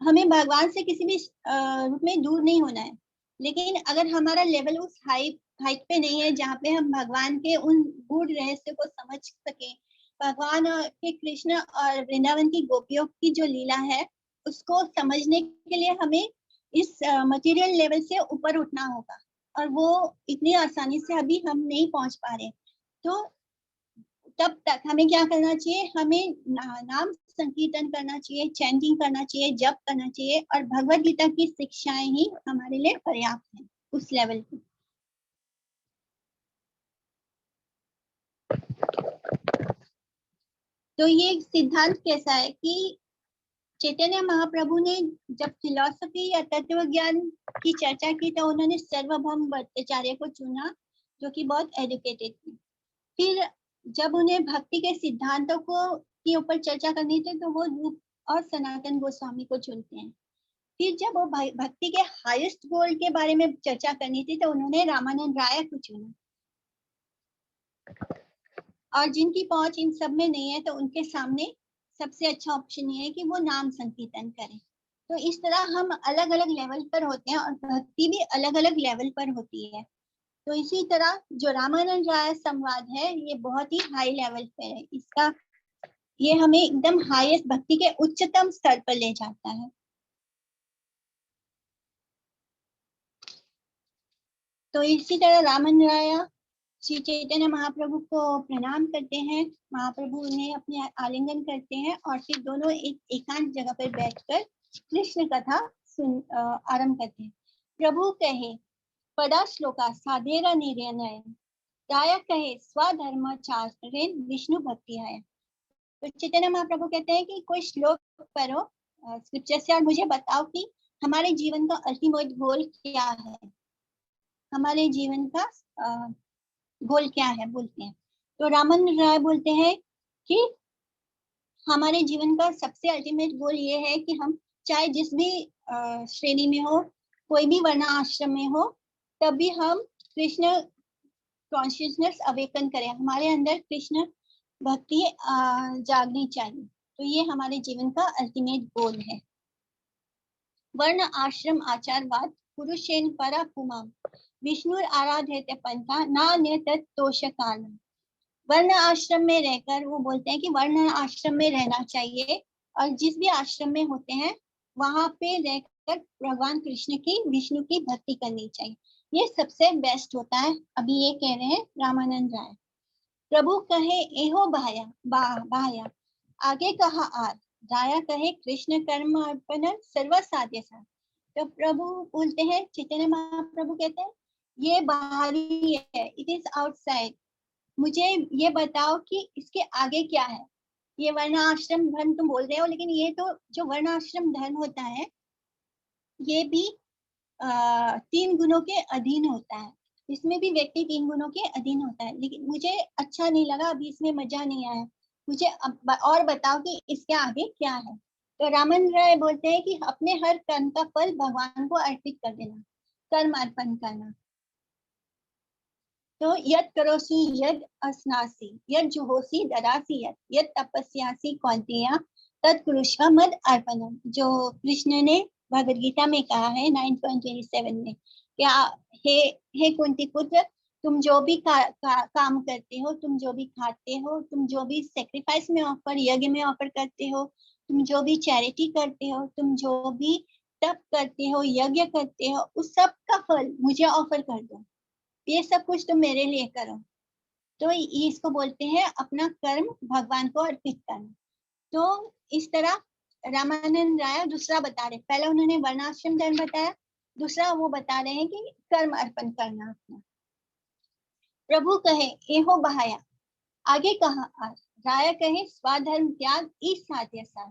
हमें भगवान से किसी भी रूप में दूर नहीं होना है, लेकिन अगर हमारा लेवल उस हाइट पे नहीं है जहाँ पे हम भगवान के उन गूढ़ रहस्य को समझ सके, भगवान के कृष्ण और वृंदावन की गोपियों की जो लीला है उसको समझने के लिए हमें इस मटेरियल लेवल से ऊपर उठना होगा। और वो इतनी आसानी से अभी हम नहीं पहुंच पा रहे। तो तब तक हमें क्या करना चाहिए? हमें नाम संकीर्तन करना चाहिए, चैंटिंग करना चाहिए, जप करना चाहिए, और भगवत गीता की शिक्षाएं ही हमारे लिए पर्याप्त है उस लेवल पे। तो ये सिद्धांत कैसा है कि चैतन्य महाप्रभु ने जब फिलॉसफी या तत्व ज्ञान की चर्चा की तो उन्होंने सर्वभौम भट्टाचार्य को चुना, जो कि बहुत एजुकेटेड थे। फिर जब उन्हें भक्ति के सिद्धांतों को के ऊपर चर्चा करनी थी तो वो रूप और सनातन गोस्वामी को चुनते हैं। फिर जब वो भक्ति के हाईएस्ट गोल के बारे में चर्चा करनी थी तो उन्होंने रामानंद राय को चुना। और जिनकी पहुंच इन सब में नहीं है तो उनके सामने सबसे अच्छा ऑप्शन ये है कि वो नाम संकीर्तन करें। तो इस तरह हम अलग अलग लेवल पर होते हैं और भक्ति भी अलग अलग लेवल पर होती है। तो इसी तरह जो रामानंद राय संवाद है ये बहुत ही हाई लेवल पे है, इसका ये हमें एकदम हाईएस्ट भक्ति के उच्चतम स्तर पर ले जाता है। तो इसी तरह रामानंद राय श्री चैतन्य महाप्रभु को प्रणाम करते हैं, महाप्रभु उन्हें अपने आलिंगन करते हैं और फिर दोनों एक एकांत जगह पर बैठकर कृष्ण कथा आरंभ करते हैं। प्रभु कहे पदा श्लोका साधेरा निर्णय, राय कहे स्वधर्माचार्य विष्णु भक्ति आय। तो चैतन्य महाप्रभु कहते हैं कि कोई श्लोक पढ़ो स्क्रिप्चर से और मुझे बताओ कि हमारे जीवन का अल्टीमेट गोल क्या है, हमारे जीवन का गोल क्या है बोलते हैं। तो रामानंद राय बोलते हैं कि हमारे जीवन का सबसे अल्टीमेट गोल ये है कि हम चाहे जिस भी श्रेणी में हो, कोई भी वर्ण आश्रम में हो, तब भी हम कृष्ण कॉन्शियसनेस अवेकन करें, हमारे अंदर कृष्ण भक्ति जागनी चाहिए। तो ये हमारे जीवन का अल्टीमेट गोल है। वर्ण आश्रम आचारवाद पुरुषेन परा पुमाम विष्णु आराध्य पंथा नान्य तत्तोष कारण। वर्ण आश्रम में रहकर वो बोलते हैं कि वर्ण आश्रम में रहना चाहिए और जिस भी आश्रम में होते हैं वहां पे रहकर भगवान कृष्ण की विष्णु की भक्ति करनी चाहिए, ये सबसे बेस्ट होता है। अभी ये कह रहे हैं रामानंद राय। प्रभु कहे एहो बाया आगे कहा आर, राया कहे कृष्ण कर्म अर्पण सर्व साध्य सा। तो प्रभु बोलते हैं, चैतन्य महाप्रभु कहते हैं ये बाहरी है, इट इज आउटसाइड, मुझे ये बताओ कि इसके आगे क्या है। ये वर्णाश्रम धर्म तुम बोल रहे हो, लेकिन ये तो जो वर्णाश्रम धर्म होता है ये भी 3 गुणों के अधीन होता है, इसमें भी व्यक्ति 3 गुणों के अधीन होता है। लेकिन मुझे अच्छा नहीं लगा, अभी इसमें मजा नहीं आया, मुझे और बताओ कि इसके आगे क्या है। तो रामानंद राय बोलते हैं कि अपने हर कर्म का फल भगवान को अर्पित कर देना, कर्म अर्पण करना। तो यद करोसी यद अस्नासी यद जुहोसी दरासी यद तपस्यासी कौंतेया तत्कुरुष्व मद अर्पणम। जो कृष्ण ने भगवद गीता में कहा है 9.27 में, क्या हे कुंती पुत्र, तुम जो भी काम करते हो, तुम जो भी खाते हो, तुम जो भी सेक्रीफाइस में ऑफर यज्ञ में ऑफर करते हो, तुम जो भी चैरिटी करते हो, तुम जो भी तप करते हो, यज्ञ करते हो, उस सब का फल मुझे ऑफर कर दो, ये सब कुछ तुम मेरे लिए करो। तो इसको बोलते हैं अपना कर्म भगवान को अर्पित करना। तो इस तरह रामानंद राय दूसरा बता रहे, पहले उन्होंने वर्णाश्रम धर्म बताया, दूसरा वो बता रहे हैं कि कर्म अर्पण करना अपना। प्रभु कहे एहो बहाया आगे कहा आज, राय कहे स्वाधर्म त्याग ई साध्य सा।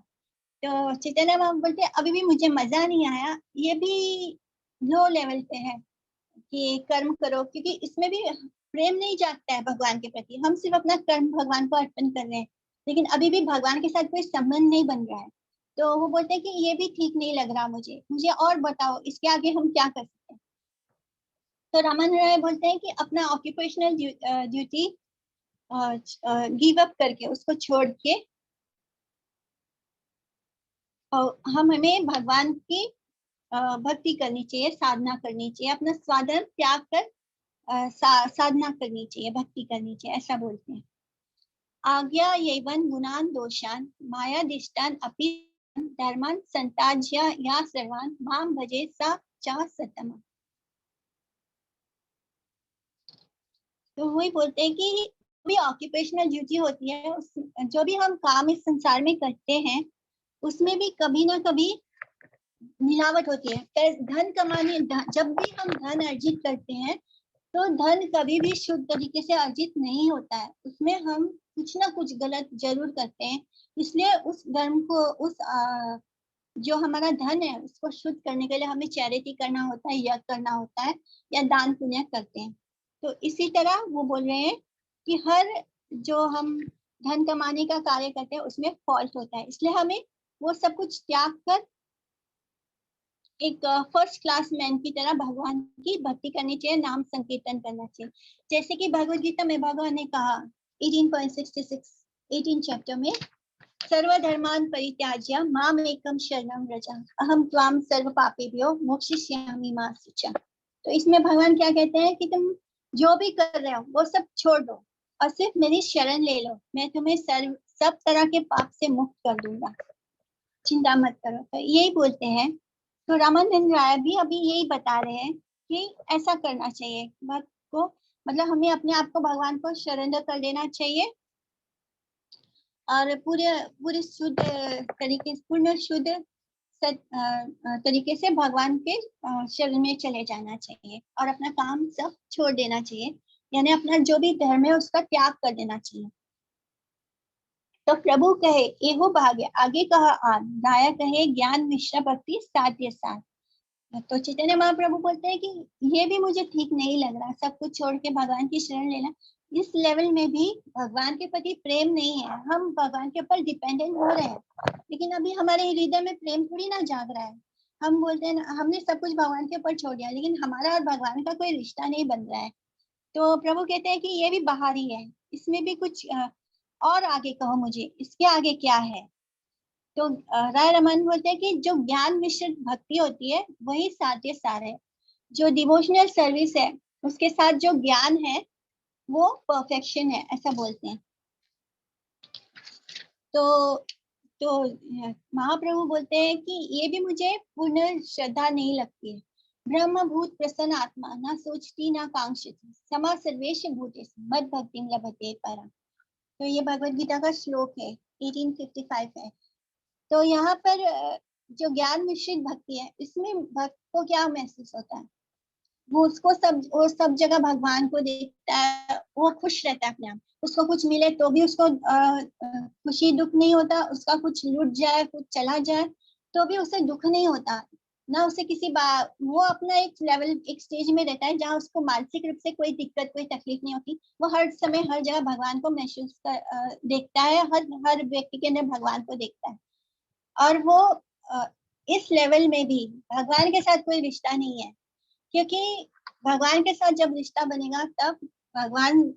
तो चैतन्य बाबा बोलते अभी भी मुझे मजा नहीं आया, ये भी लो लेवल पे है कि कर्म करो, क्योंकि इसमें भी प्रेम नहीं जागता है भगवान के प्रति, हम सिर्फ अपना कर्म भगवान को अर्पण कर रहे हैं, लेकिन अभी भी भगवान के साथ कोई संबंध नहीं बन रहा है। तो वो बोलते हैं कि ये भी ठीक नहीं लग रहा मुझे और बताओ इसके आगे हम क्या कर सकते हैं। तो रामानंद राय बोलते हैं कि अपना ऑक्यूपेशनल ड्यूटी गिव अप करके, उसको छोड़ के हमें भगवान की भक्ति करनी चाहिए, साधना करनी चाहिए, अपना स्वाधर्म त्याग कर साधना करनी चाहिए, भक्ति करनी चाहिए, ऐसा बोलते हैं। आज्ञा यैवन गुणान दोषान माया दिष्टान अपि धर्मान संताज्य या सर्वान माम भजे सा चा सतम। तो वही बोलते हैं कि भी ऑक्यूपेशनल ड्यूटी होती है, जो भी हम काम इस संसार में करते हैं उसमें भी कभी ना कभी मिलावट होती है। धन कमाने, जब भी हम धन अर्जित करते हैं तो धन कभी भी शुद्ध तरीके से अर्जित नहीं होता है, उसमें हम कुछ ना कुछ गलत जरूर करते हैं। इसलिए उस धर्म को, उस जो हमारा धन है उसको शुद्ध करने के लिए हमें चैरिटी करना होता है, यज्ञ करना होता है या दान पुण्य करते हैं। तो इसी तरह वो बोल रहे हैं कि हर जो हम धन कमाने का कार्य करते हैं उसमें फॉल्ट होता है, इसलिए हमें वो सब कुछ त्याग कर एक फर्स्ट क्लास मैन की तरह भगवान की भक्ति करनी चाहिए, नाम संकीर्तन करना चाहिए। जैसे कि भगवद गीता में भगवान ने कहा 18.66 18 चैप्टर में सर्वधर्मान् परित्याज्य माम एकम शरणं व्रज अहम त्वाम सर्व पापेभ्यो मोक्षयिष्यामि मा शुचः। तो इसमें भगवान क्या कहते हैं कि तुम जो भी कर रहे हो वो सब छोड़ दो और सिर्फ मेरी शरण ले लो, मैं तुम्हें सब तरह के पाप से मुक्त कर दूंगा, चिंता मत करो। तो यही बोलते हैं। तो रामानंद राय भी अभी यही बता रहे हैं कि ऐसा करना चाहिए भक्त को, मतलब हमें अपने आप को भगवान को सरेंडर कर देना चाहिए और पूरे पूरे शुद्ध तरीके पूर्ण शुद्ध तरीके से भगवान के शरण में चले जाना चाहिए और अपना काम सब छोड़ देना चाहिए, यानी अपना जो भी धर्म है उसका त्याग कर देना चाहिए। तो प्रभु कहे एहो भाग्य, आगे कहा आन, राया कहे ज्ञान मिश्र भक्ति साध्य साथ। तो चैतन्य महाप्रभु बोलते हैं कि ये भी मुझे ठीक नहीं लग रहा, सब कुछ छोड़ के भगवान की शरण लेना। इस लेवल में भी भगवान के प्रति प्रेम नहीं है, हम भगवान के ऊपर डिपेंडेंट हो रहे हैं, लेकिन अभी हमारे हृदय में प्रेम थोड़ी ना जाग रहा है। हम बोलते हैं हमने सब कुछ भगवान के ऊपर छोड़ दिया, लेकिन हमारा और भगवान का कोई रिश्ता नहीं बन रहा है। तो प्रभु कहते हैं कि ये भी बाहरी है, इसमें भी कुछ और आगे कहो मुझे, इसके आगे क्या है। तो राय रमन बोलते हैं कि जो ज्ञान मिश्रित भक्ति होती है वही साध्य सार है। जो डिवोशनल सर्विस है उसके साथ जो ज्ञान है वो परफेक्शन है, ऐसा बोलते हैं। तो महाप्रभु बोलते हैं कि ये भी मुझे पूर्ण श्रद्धा नहीं लगती है। ब्रह्म भूत प्रसन्न आत्मा, ना सोचती ना कांक्षती, समा सर्वेश भूतेषु मद भक्तिं लभते परम। तो ये भगवत गीता का श्लोक है, 1855 है। तो यहाँ पर जो ज्ञान मिश्रित भक्ति है, इसमें भक्त को क्या महसूस होता है, वो सब जगह भगवान को देखता है, वो खुश रहता है अपने आप। उसको कुछ मिले तो भी उसको खुशी दुख नहीं होता, उसका कुछ लूट जाए कुछ चला जाए तो भी उसे दुख नहीं होता ना, उसे किसी वो अपना एक लेवल एक स्टेज में रहता है जहाँ उसको मानसिक रूप से कोई दिक्कत कोई तकलीफ नहीं होती। वो हर समय हर जगह भगवान को महसूस देखता है, हर व्यक्ति के अंदर भगवान को देखता है। और वो इस लेवल में भी भगवान के साथ कोई रिश्ता नहीं है, क्योंकि भगवान के साथ जब रिश्ता बनेगा तब भगवान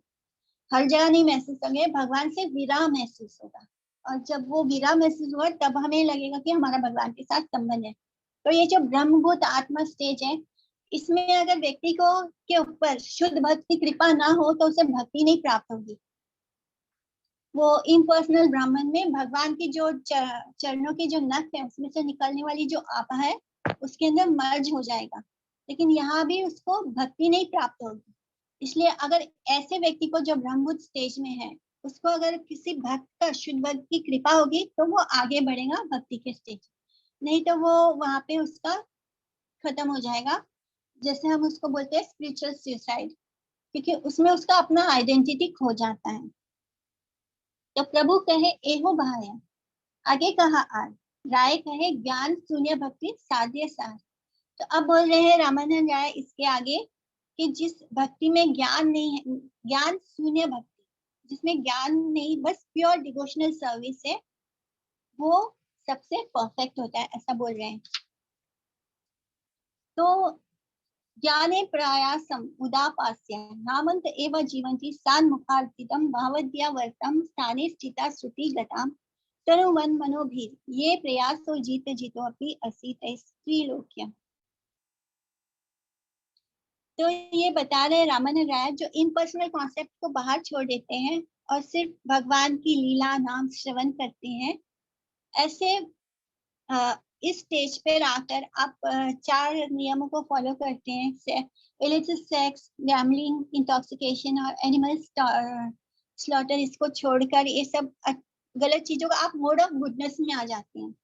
हर जगह नहीं महसूस होंगे, भगवान से विरह महसूस होगा, और जब वो विरह महसूस होगा तब हमें लगेगा कि हमारा भगवान के साथ संबंध है। तो ये जो ब्रह्मभूत आत्मा स्टेज है, इसमें अगर व्यक्ति को के ऊपर शुद्ध भक्त की कृपा ना हो तो उसे भक्ति नहीं प्राप्त होगी। वो इम्पर्सनल ब्राह्मण में भगवान की जो चरणों के जो नख है उसमें से निकलने वाली जो आभा है उसके अंदर मर्ज हो जाएगा, लेकिन यहाँ भी उसको भक्ति नहीं प्राप्त होगी। इसलिए अगर ऐसे व्यक्ति को जो ब्रह्मभूत स्टेज में है उसको अगर किसी भक्त का शुद्ध भक्त की कृपा होगी तो वो आगे बढ़ेगा भक्ति के स्टेज, नहीं तो वो वहां पे उसका खत्म हो जाएगा, जैसे हम उसको बोलते हैं स्पिरिचुअल सुसाइड, क्योंकि उसमें उसका अपना आइडेंटिटी खो जाता है। तो प्रभु कहे एहो भाया, आगे कहा आज, राय कहे ज्ञान शून्य भक्ति साध्य सार। तो अब बोल रहे हैं रामानंद राय इसके आगे कि जिस भक्ति में ज्ञान नहीं है, ज्ञान शून्य भक्ति, जिसमें ज्ञान नहीं बस प्योर डिवोशनल सर्विस है, वो सबसे परफेक्ट होता है, ऐसा बोल रहे हैं। तो ज्ञाने प्रयासम उदापास्य नामंत एव जीवन्ति सान मुखार्थितम भावद्या वर्तम स्थाने स्थिता श्रुति गताम तनु मन मनोभीर ये प्रयासो जीत जीतो अपि असीत स्त्रीलोक्य। तो ये बता रहे रामानंद राय जो इम्पर्सनल कॉन्सेप्ट को बाहर छोड़ देते हैं और सिर्फ भगवान की लीला नाम श्रवण करते हैं, ऐसे इस स्टेज पर आकर आप 4 नियमों को फॉलो करते हैं, illicit सेक्स, गैम्बलिंग, इंटॉक्सिकेशन और एनिमल स्लॉटर, इसको छोड़कर ये सब गलत चीजों का आप मोड ऑफ गुडनेस में आ जाते हैं,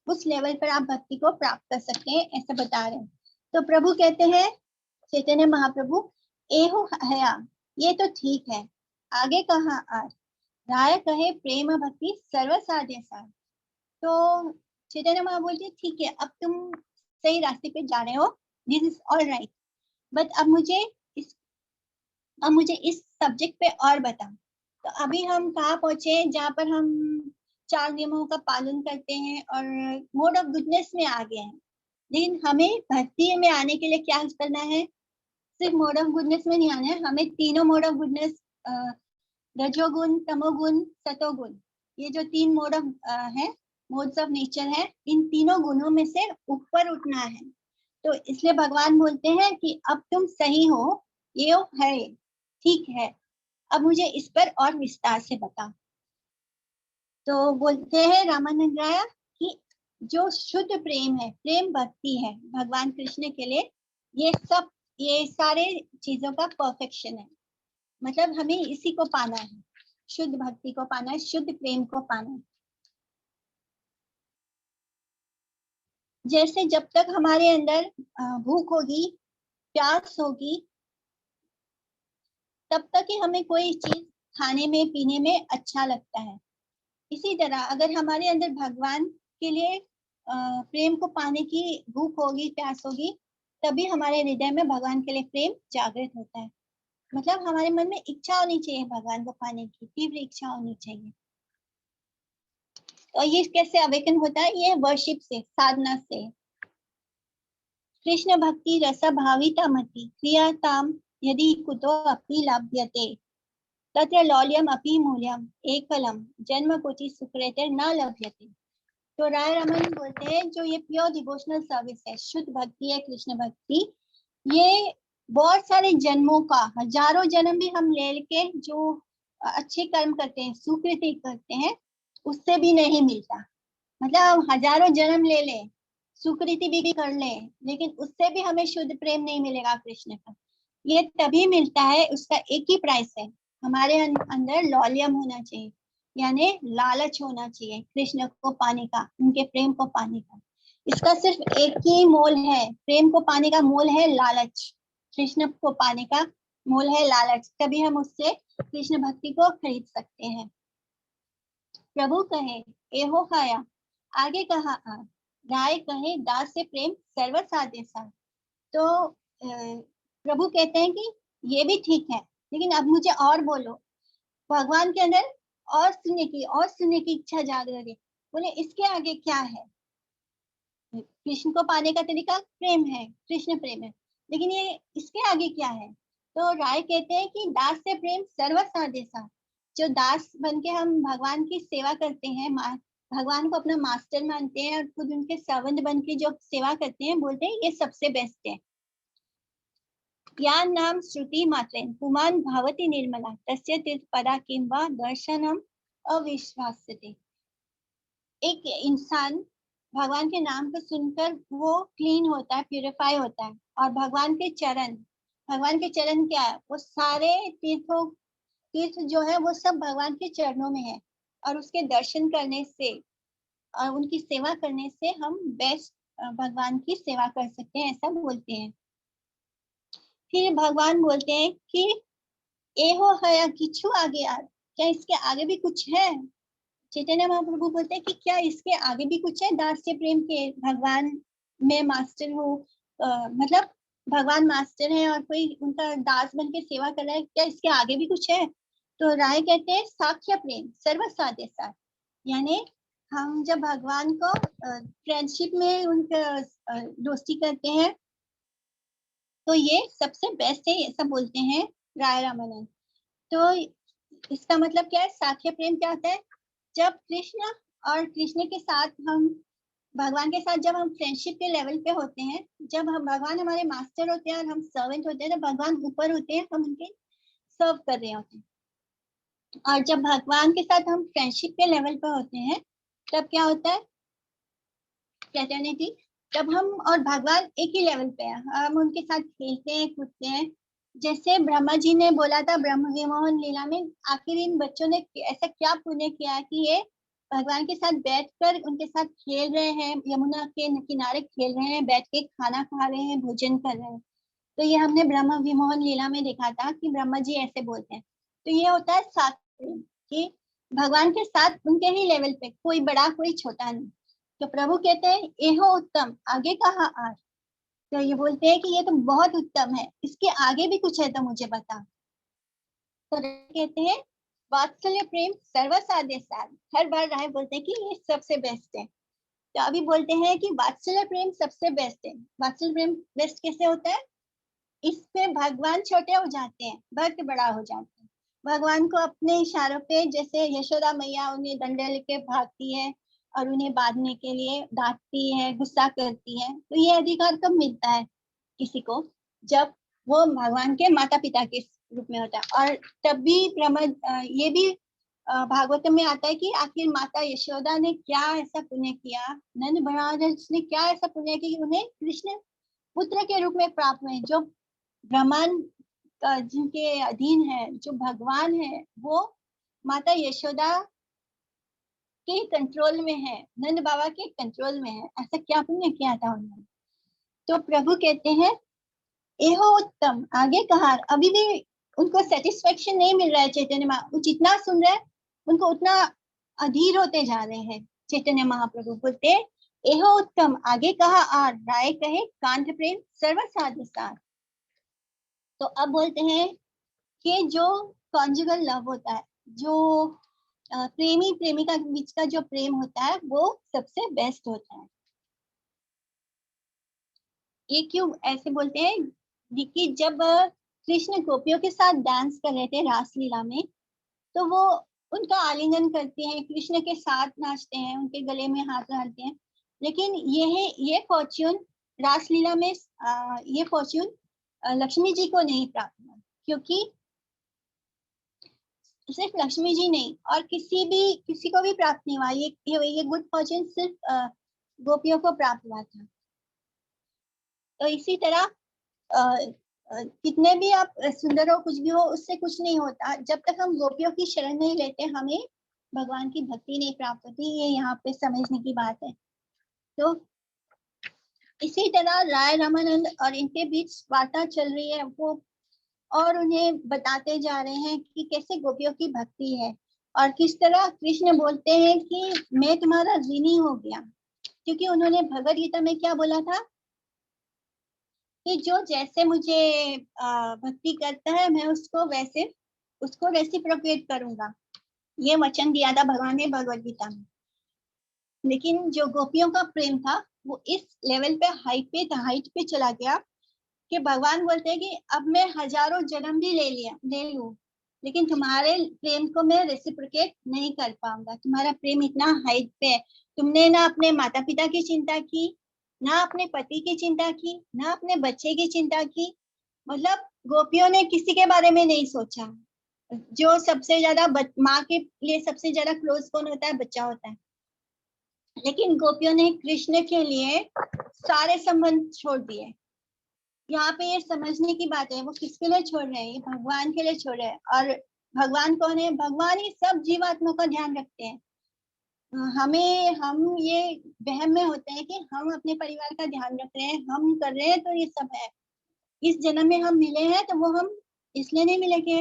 उस लेवल पर आप भक्ति को प्राप्त कर सकते हैं, ऐसा बता रहे हैं। तो प्रभु कहते हैं चैतन्य महाप्रभु, एहो हया, ये तो ठीक है, आगे कहा आज, राय कहे प्रेम भक्ति सर्वसाध्य सार। तो चैतन्य महा बोलते ठीक है, अब तुम सही रास्ते पे जा रहे हो, this is all right, but अब मुझे इस सब्जेक्ट पे और बता। तो अभी हम कहाँ पहुंचे, जहाँ पर हम 4 नियमों का पालन करते हैं और मोड ऑफ गुडनेस में आ गए हैं, लेकिन हमें भक्ति में आने के लिए क्या करना है, सिर्फ मोड ऑफ गुडनेस में नहीं आना है, हमें तीनों मोड ऑफ गुडनेस रजोगुण, तमोगुण, सतोगुण, ये जो 3 मोड ऑफ है, मोड्स ऑफ नेचर है, इन तीनों गुणों में से ऊपर उठना है। तो इसलिए भगवान बोलते हैं कि अब तुम सही हो, ये है, ठीक है, अब मुझे इस पर और विस्तार से बता। तो बोलते हैं रामानंद राय कि जो शुद्ध प्रेम है, प्रेम भक्ति है भगवान कृष्ण के लिए, ये सारे चीजों का परफेक्शन है। मतलब हमें इसी को पाना है, शुद्ध भक्ति को पाना है, शुद्ध प्रेम को पाना है। जैसे जब तक हमारे अंदर भूख होगी, प्यास होगी, तब तक ही हमें कोई चीज खाने में पीने में अच्छा लगता है। इसी तरह अगर हमारे अंदर भगवान के लिए प्रेम को पाने की भूख होगी, प्यास होगी, तभी हमारे हृदय में भगवान के लिए प्रेम जागृत होता है। मतलब हमारे मन में इच्छा होनी चाहिए, भगवान को पाने की तीव्र इच्छा होनी चाहिए। तो ये कैसे अवेकन होता है? ये वर्शिप से, साधना से। कृष्ण भक्ति रस भाविता मति क्रियाताम यदि कुतो अपि लभ्यते तत्र लौल्यम अपि मूल्यम एकलम जन्म कोटि सुकृतेर न लभ्यते। तो राय रमन बोलते हैं जो ये प्योर डिवोशनल सर्विस है, शुद्ध भक्ति है, कृष्ण भक्ति, ये बहुत सारे जन्मों का, हजारों जन्म भी हम ले के जो अच्छे कर्म करते हैं, सुकृति करते हैं, उससे भी नहीं मिलता। मतलब हम हजारों जन्म ले ले, सुकृति भी कर ले, लेकिन उससे भी हमें शुद्ध प्रेम नहीं मिलेगा कृष्ण का। ये तभी मिलता है, उसका एक ही प्राइस है, हमारे अंदर लौल्यम होना चाहिए, यानी लालच होना चाहिए कृष्ण को पाने का, उनके प्रेम को पाने का। इसका सिर्फ एक ही मोल है, प्रेम को पाने का मोल है लालच, कृष्ण को पाने का मोल है लालच। तभी हम उससे कृष्ण भक्ति को खरीद सकते हैं। प्रभु कहे एहो खाया, आगे कहा राय कहे दास से प्रेम सर्वसाध्य सा। तो प्रभु कहते हैं कि ये भी ठीक है, लेकिन अब मुझे और बोलो। भगवान के अंदर और सुनने की इच्छा जागृत है। बोले इसके आगे क्या है? कृष्ण को पाने का तरीका प्रेम है, कृष्ण प्रेम है, लेकिन ये इसके आगे क्या है? तो राय कहते हैं कि दास से प्रेम सर्वसाध्य सा। जो दास बन के हम भगवान की सेवा करते हैं, भगवान को अपना मास्टर मानते हैं और खुद उनके सर्वेंट बन के जो सेवा करते हैं, बोलते हैं ये सबसे बेस्ट है। या नाम श्रुति मात्रेन पुमान भवति निर्मला तस्य तीर्थ पदा किंवा दर्शनम अविश्वास्यते। एक इंसान भगवान के नाम को सुनकर वो क्लीन होता है, प्यूरिफाई होता है, और भगवान के चरण क्या है? वो सारे तीर्थ जो है वो सब भगवान के चरणों में है, और उसके दर्शन करने से और उनकी सेवा करने से हम बेस्ट भगवान की सेवा कर सकते हैं, ऐसा बोलते हैं। फिर भगवान बोलते हैं कि एहो हया किछु आगे क्या इसके आगे भी कुछ है? चैतन्य महाप्रभु बोलते हैं कि क्या इसके आगे भी कुछ है? दास्य प्रेम के भगवान में मास्टर हो, मतलब भगवान मास्टर है और कोई उनका दास बन के सेवा कर रहा है, क्या इसके आगे भी कुछ है? तो राय कहते हैं साख्य प्रेम सर्वसाध्य साथ, यानी हम जब भगवान को फ्रेंडशिप में उनका दोस्ती करते हैं, तो ये सबसे बेस्ट है, ऐसा बोलते हैं राय रामानंद। तो इसका मतलब क्या है? साख्य प्रेम क्या होता है? जब कृष्ण और कृष्ण के साथ हम भगवान के साथ जब हम फ्रेंडशिप के लेवल पे होते हैं, जब हम भगवान हमारे मास्टर होते हैं और हम सर्वेंट होते हैं, तो भगवान ऊपर होते हैं, हम उनके सर्व कर रहे होते हैं। और जब भगवान के साथ हम फ्रेंडशिप के लेवल पे होते हैं, तब क्या होता है? फ्रेटर्निटी। तब हम और भगवान एक ही लेवल पे है, हम उनके साथ खेलते हैं, कूदते हैं। जैसे ब्रह्मा जी ने बोला था ब्रह्म विमोहन लीला में, आखिर इन बच्चों ने ऐसा क्या पुण्य किया कि ये भगवान के साथ बैठकर उनके साथ खेल रहे हैं, यमुना के किनारे खेल रहे हैं, बैठ के खाना खा रहे हैं, भोजन कर रहे हैं। तो ये हमने ब्रह्म विमोहन लीला में देखा था कि ब्रह्मा जी ऐसे बोलते हैं। तो ये होता है साथ कि भगवान के साथ उनके ही लेवल पे, कोई बड़ा कोई छोटा नहीं। तो प्रभु कहते हैं एहो उत्तम, आगे कहा आज। तो ये बोलते हैं कि ये तो बहुत उत्तम है, इसके आगे भी कुछ है तो मुझे बता। तो कहते हैं वात्सल्य प्रेम सर्वसाध्य साध, हर बार राय बोलते हैं कि ये सबसे बेस्ट है। तो अभी बोलते हैं कि वात्सल्य प्रेम सबसे बेस्ट है। वात्सल्य प्रेम बेस्ट कैसे होता है? इसमें भगवान छोटे हो जाते हैं, भक्त बड़ा हो जाते हैं। भगवान को अपने इशारों पे, जैसे यशोदा मैया उन्हें डंडे लेके भागती है और उन्हें बांधने के लिए डांटती है, गुस्सा करती है, तो ये अधिकार कब मिलता है किसी को? जब वो भगवान के माता पिता के रूप में होता है। और तब भी प्रमद ये भी भागवतम में आता है कि आखिर माता यशोदा ने क्या ऐसा पुण्य किया, नंद महाराज ने क्या ऐसा पुण्य किया कि उन्हें कृष्ण पुत्र के रूप में प्राप्त हुए, जो ब्रह्मांड जिनके अधीन है, जो भगवान है, वो माता यशोदा के कंट्रोल में है, नंद बाबा के कंट्रोल में है। ऐसा क्या पुण्य किया था उन्होंने? तो प्रभु कहते हैं एहो उत्तम, आगे कहा। अभी भी उनको सेटिस्फेक्शन नहीं मिल रहा है चैतन्य वो जितना सुन रहे हैं उनको उतना अधीर होते जा रहे हैं। चैतन्य महाप्रभु बोलते एहो उत्तम, आगे कहा और राय कहे कांत प्रेम सर्व साध सार। तो अब बोलते हैं कि जो कॉन्जुगल लव होता है, जो प्रेमी प्रेमिका के बीच का जो प्रेम होता है, वो सबसे बेस्ट होता है। ये क्यों ऐसे बोलते हैं कि जब कृष्ण गोपियों के साथ डांस कर रहे थे रासलीला में, तो वो उनका आलिंगन करते हैं, कृष्ण के साथ नाचते हैं, उनके गले में हाथ डालते हैं। लेकिन ये फॉर्च्यून रासलीला में ये फॉर्च्यून लक्ष्मी जी को नहीं प्राप्त हुआ, क्योंकि सिर्फ लक्ष्मी जी नहीं और किसी को भी प्राप्त नहीं हुआ। ये गुड फॉर्च्यून सिर्फ गोपियों को प्राप्त हुआ था। तो इसी तरह कितने भी आप सुंदर हो, कुछ भी हो, उससे कुछ नहीं होता। जब तक हम गोपियों की शरण नहीं लेते, हमें भगवान की भक्ति नहीं प्राप्त होती। ये यहाँ पे समझने की बात है। तो इसी तरह राय रामानंद और इनके बीच वार्ता चल रही है, वो और उन्हें बताते जा रहे हैं कि कैसे गोपियों की भक्ति है और किस तरह कृष्ण बोलते हैं कि मैं तुम्हारा ऋणी हो गया, क्योंकि उन्होंने भगवद गीता में क्या बोला था कि जो जैसे मुझे भक्ति करता है, मैं उसको रेसिप्रोकेट करूंगा। ये वचन दिया था भगवान ने भगवद गीता में। लेकिन जो गोपियों का प्रेम था वो इस लेवल पे हाइट पे चला गया कि भगवान बोलते हैं कि अब मैं हजारों जन्म भी ले लूं, लेकिन तुम्हारे प्रेम को मैं रेसिप्रोकेट नहीं कर पाऊंगा। तुम्हारा प्रेम इतना हाइट पे है, तुमने ना अपने माता पिता की चिंता की, ना अपने पति की चिंता की, ना अपने बच्चे की चिंता की। मतलब गोपियों ने किसी के बारे में नहीं सोचा। जो सबसे ज्यादा माँ के लिए सबसे ज्यादा क्लोज कौन होता है? बच्चा होता है। लेकिन गोपियों ने कृष्ण के लिए सारे संबंध छोड़ दिए। यहाँ पे ये समझने की बात है, वो किसके लिए छोड़ रहे हैं? भगवान के लिए छोड़ रहे हैं। और भगवान कौन है? भगवान ही सब जीवात्माओं का ध्यान रखते हैं। हम ये वहम में होते हैं कि हम अपने परिवार का ध्यान रख रहे हैं, हम कर रहे हैं, तो ये सब है। इस जन्म में हम मिले हैं तो वो हम इसलिए नहीं मिले कि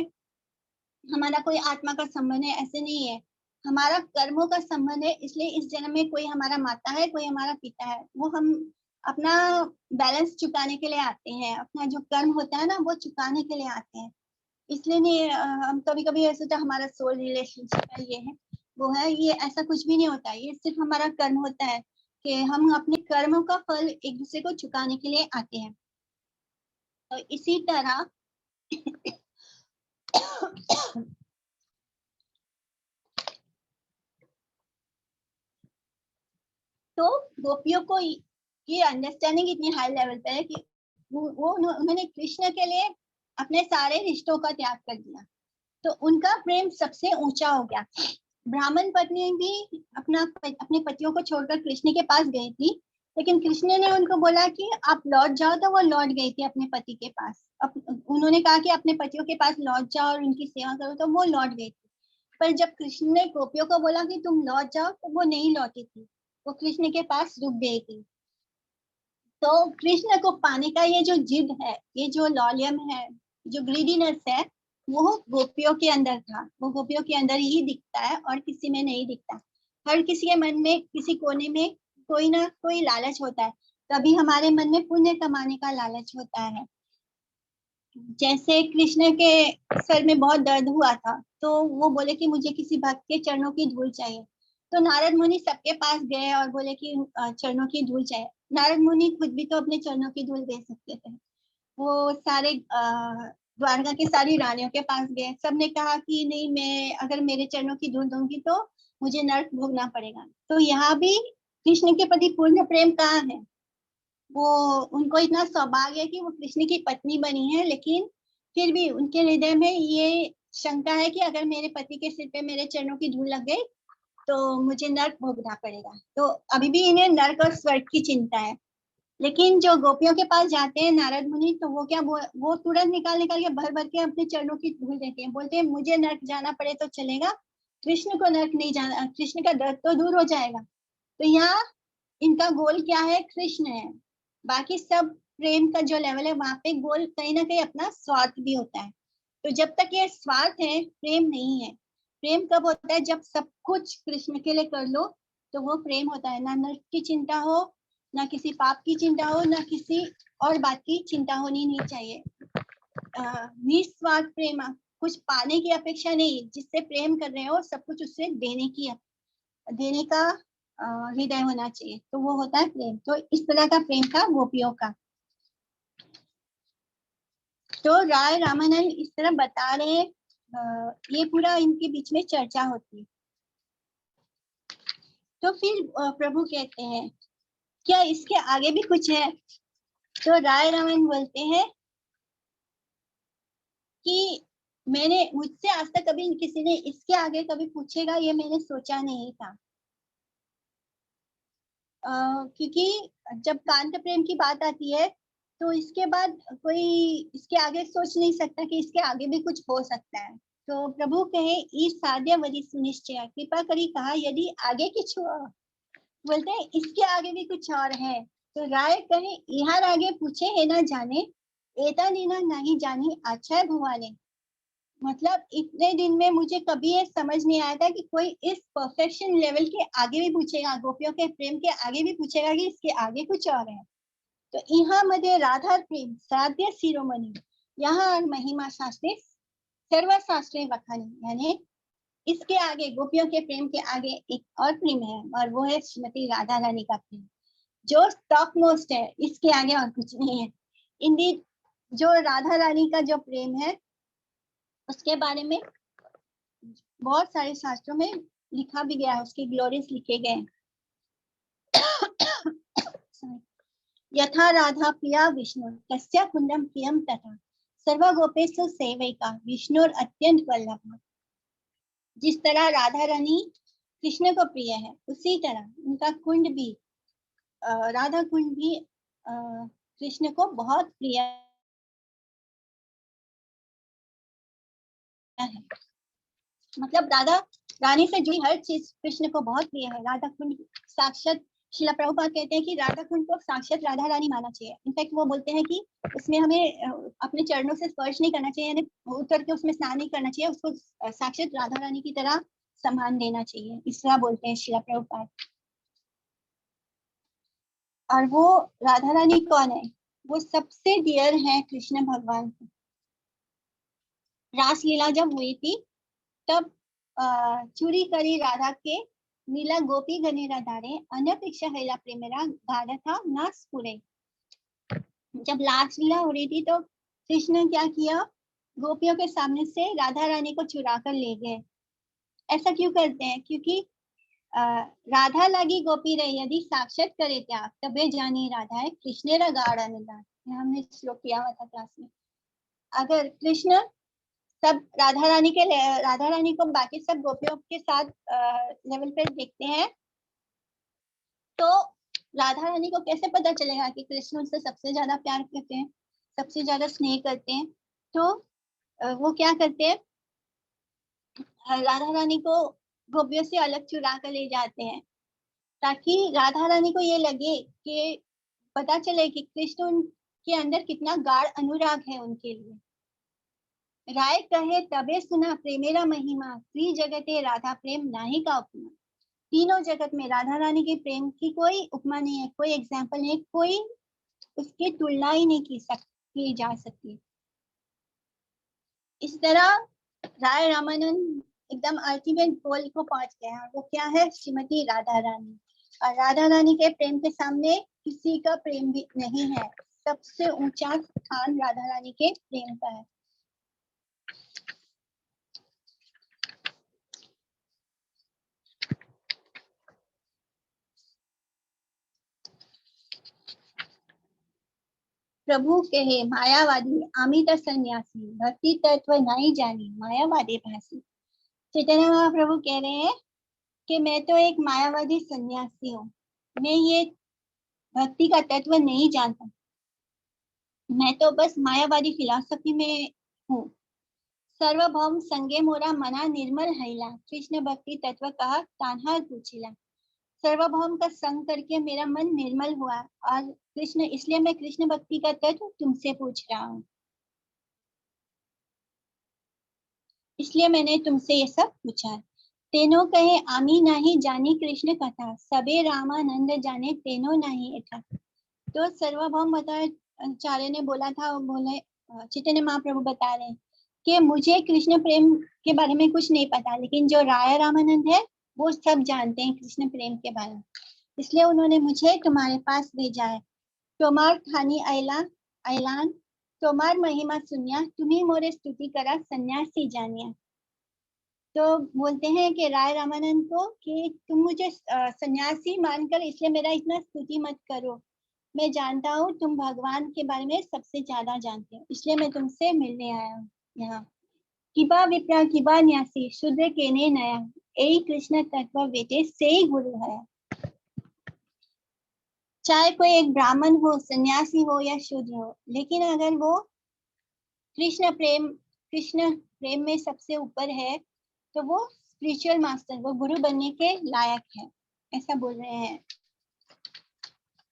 हमारा कोई आत्मा का संबंध है, ऐसे नहीं है। हमारा कर्मों का संबंध है, इसलिए इस जन्म में कोई हमारा माता है, कोई हमारा पिता है। वो हम अपना बैलेंस चुकाने के लिए आते हैं, अपना जो कर्म होता है ना, वो चुकाने के लिए आते हैं। इसलिए नहीं हम कभी कभी ऐसा होता है हमारा सोल रिलेशनशिप है, ये है वो है, ये ऐसा कुछ भी नहीं होता है। ये सिर्फ हमारा कर्म होता है कि हम अपने कर्मों का फल एक दूसरे को चुकाने के लिए आते हैं। तो इसी तरह तो गोपियों को ये अंडरस्टैंडिंग इतनी हाई लेवल पे है कि उन्होंने कृष्ण के लिए अपने सारे रिश्तों का त्याग कर दिया, तो उनका प्रेम सबसे ऊंचा हो गया। ब्राह्मण पत्नी भी अपने पतियों को छोड़कर कृष्ण के पास गई थी, लेकिन कृष्ण ने उनको बोला कि आप लौट जाओ, तो वो लौट गई थी अपने पति के पास। उन्होंने कहा कि अपने पतियों के पास लौट जाओ और उनकी सेवा करो, तो वो लौट गई थी। पर जब कृष्ण ने गोपियों को बोला कि तुम लौट जाओ, तो वो नहीं लौटी थी, वो कृष्ण के पास रुक गई थी। तो कृष्ण को पाने का ये जो जिद है, ये जो लॉलियम है, जो ग्रीडीनेस है, वो गोपियों के अंदर था। वो गोपियों के अंदर ही दिखता है और किसी में नहीं दिखता। हर किसी के मन में किसी कोने में कोई ना कोई लालच होता है। कभी हमारे मन में पुण्य कमाने का लालच होता है। जैसे कृष्ण के सर में बहुत दर्द हुआ था, तो वो बोले कि मुझे किसी भक्त के चरणों की धूल चाहिए। तो नारद मुनि सबके पास गए और बोले कि चरणों की धूल चाहिए। नारद मुनि खुद भी तो अपने चरणों की धूल दे सकते थे। वो सारे द्वारका की सारी रानियों के पास गए, सबने कहा कि नहीं, मैं अगर मेरे चरणों की धूल दूंगी तो मुझे नरक भोगना पड़ेगा। तो यहाँ भी कृष्ण के प्रति पूर्ण प्रेम कहाँ है? वो उनको इतना सौभाग्य है कि वो कृष्ण की पत्नी बनी है, लेकिन फिर भी उनके हृदय में ये शंका है कि अगर मेरे पति के सिर पे मेरे चरणों की धूल लग गई तो मुझे नरक भोगना पड़ेगा। तो अभी भी इन्हें नरक और स्वर्ग की चिंता है। लेकिन जो गोपियों के पास जाते हैं नारद मुनि, तो वो क्या वो तुरंत निकाल निकाल के भर भर के अपने चरणों की धूल देते हैं, बोलते हैं मुझे नरक जाना पड़े तो चलेगा, कृष्ण को नरक नहीं जाना, कृष्ण का दर्द तो दूर हो जाएगा। तो यहाँ इनका गोल क्या है? कृष्ण है। बाकी सब प्रेम का जो लेवल है वहां पे गोल कहीं ना कहीं अपना स्वार्थ भी होता है। तो जब तक ये स्वार्थ है, प्रेम नहीं है। प्रेम कब होता है? जब सब कुछ कृष्ण के लिए कर लो तो वो प्रेम होता है। ना नरक की चिंता हो, ना किसी पाप की चिंता हो, ना किसी और बात की चिंता होनी नहीं चाहिए। निस्वार्थ प्रेम, कुछ पाने की अपेक्षा नहीं, जिससे प्रेम कर रहे हो सब कुछ उससे देने का हृदय होना चाहिए, तो वो होता है प्रेम। तो इस तरह का प्रेम था गोपियों का। तो राय रामानंद इस तरह बता रहे, ये पूरा इनके बीच में चर्चा होती है। तो फिर प्रभु कहते हैं क्या इसके आगे भी कुछ है? तो राय रामानंद बोलते हैं कि मुझसे आज तक कभी किसी ने इसके आगे कभी पूछेगा ये मैंने सोचा नहीं था। क्योंकि जब कांत प्रेम की बात आती है तो इसके बाद कोई इसके आगे सोच नहीं सकता कि इसके आगे भी कुछ हो सकता है। तो प्रभु कहे ई साध्य वरी सुनिश्चय, कृपा करी कहा यदि आगे कुछ बोलते हैं इसके आगे भी कुछ और है। तो राय कहे यहाँ आगे पूछे है ना जाने, एता नीना नहीं जानी अच्छा है भुवाने। मतलब इतने दिन में मुझे कभी ये समझ नहीं आया था कि कोई इस परफेक्शन लेवल के आगे भी पूछेगा, गोपियों के प्रेम के आगे भी पूछेगा कि इसके आगे कुछ और है। तो यहाँ मध्ये राधा प्रेम साध्य शिरोमणि, यहाँ महिमा शास्त्रे सर्वशास्त्रे वखानी, यानी इसके आगे गोपियों के प्रेम के आगे एक और प्रेम है, और वो है श्रीमती राधा रानी का प्रेम, जो टॉप मोस्ट है। इसके आगे और कुछ नहीं है। इंडीड जो राधा रानी का जो प्रेम है उसके बारे में बहुत सारे शास्त्रों में लिखा भी गया है, उसके ग्लोरीज लिखे गए। यथा राधा प्रिया विष्णु तस्या कुंडम प्रियम तथा सर्व गोपेशु सेवैका विष्णुर अत्यंत वल्लभ। जिस तरह राधा रानी कृष्ण को प्रिय है, उसी तरह उनका कुंड भी राधा कुंड भी कृष्ण को बहुत प्रिय है। मतलब राधा रानी से जुड़ी हर चीज कृष्ण को बहुत प्रिय है। राधा कुंड साक्षात, शिला प्रभुपाद कहते हैं कि राधा कुंड को साक्षात राधा रानी मानना चाहिए। इनफैक्ट वो बोलते हैं कि उसमें हमें अपने चरणों से स्पर्श नहीं करना चाहिए, यानी उतर के उसमें स्नान नहीं करना चाहिए, उसको साक्षात राधा रानी की तरह सम्मान देना चाहिए, इस तरह बोलते हैं शिला प्रभुपाद। और वो राधा रानी कौन है? वो सबसे डियर है कृष्ण भगवान को। रासलीला जब हुई थी तब चूरी करी राधा के नीला गोपी गणे राधारे अनपेक्षा हैला प्रेमेरा गाढ़ा था ना स्फुरे। जब लास्ट लीला हो रही थी तो कृष्ण ने क्या किया, गोपियों के सामने से राधा रानी को चुरा कर ले गए। ऐसा क्यों करते हैं? क्योंकि राधा लगी गोपी रही यदि साक्षात करे त्याग तबे जानी राधा है कृष्ण गाढ़ अनुदान। हमने श्लोक किया हुआ था क्लास में। अगर कृष्ण सब राधा रानी को बाकी सब गोपियों के साथ लेवल पे देखते हैं तो राधा रानी को कैसे पता चलेगा कि कृष्ण उनसे सबसे ज्यादा प्यार करते हैं, सबसे ज्यादा स्नेह करते हैं। तो वो क्या करते हैं, राधा रानी को गोपियों से अलग चुरा कर ले जाते हैं, ताकि राधा रानी को ये लगे कि पता चले कि कृष्ण उनके अंदर कितना गाढ़ अनुराग है उनके लिए। राय कहे तबे सुना प्रेमेरा महिमा, श्री जगते राधा प्रेम नाही का उपमा। तीनों जगत में राधा रानी के प्रेम की कोई उपमा नहीं है, कोई एग्जाम्पल नहीं है, कोई उसकी तुलना ही नहीं की जा सकती। इस तरह राय रामानंद एकदम अल्टीमेट गोल को पहुंच गए हैं। वो क्या है? श्रीमती राधा रानी। और राधा रानी के प्रेम के सामने किसी का प्रेम भी नहीं है। सबसे ऊंचा स्थान राधा रानी के प्रेम का है। प्रभु कहे मायावादी अमित सन्यासी भक्ति तत्व नहीं जानी मायावादी भासी। चैतन्य महाप्रभु कह रहे हैं कि मैं तो एक मायावादी सन्यासी हूँ, मैं ये भक्ति का तत्व नहीं जानता, मैं तो बस मायावादी फिलॉसफी में हूँ। सर्वभौम संगे मोरा मना निर्मल हैला कृष्ण भक्ति तत्व कहा तान्हा पूछिला। सर्वभौम का संग करके मेरा मन निर्मल हुआ और कृष्ण, इसलिए मैं कृष्ण भक्ति का तत्व तुमसे पूछ रहा हूँ, इसलिए मैंने तुमसे ये सब पूछा। तेनो कहे आमी नहीं जानी कृष्ण कथा सबे रामानंद जाने तेनो नहीं था। तो सर्वभौम आचार्य ने बोला था, बोले चैतन्य महाप्रभु बता रहे कि मुझे कृष्ण प्रेम के बारे में कुछ नहीं पता, लेकिन जो राय रामानंद है वो सब जानते हैं कृष्ण प्रेम के बारे में, इसलिए उन्होंने मुझे तुम्हारे पास भेजा है। तोमार खानी ऐलान तोमार महिमा सुनिया तुम्ही मोरे स्तुति करा सन्यासी जानिया। तो बोलते हैं कि राय रामानंद को कि तुम मुझे सन्यासी मानकर इसलिए मेरा इतना स्तुति मत करो, मैं जानता हूँ तुम भगवान के बारे में सबसे ज्यादा जानते हो, इसलिए मैं तुमसे मिलने आया हूँ यहाँ। किबा विप्रा किबा न्यासी शूद्र केने नया यही कृष्ण तत्व बेटे से ही गुरु है। चाहे कोई एक ब्राह्मण हो, सन्यासी हो या शूद्र हो, लेकिन अगर वो कृष्ण प्रेम में सबसे ऊपर है तो वो स्पिरिचुअल मास्टर, वो गुरु बनने के लायक है, ऐसा बोल रहे हैं।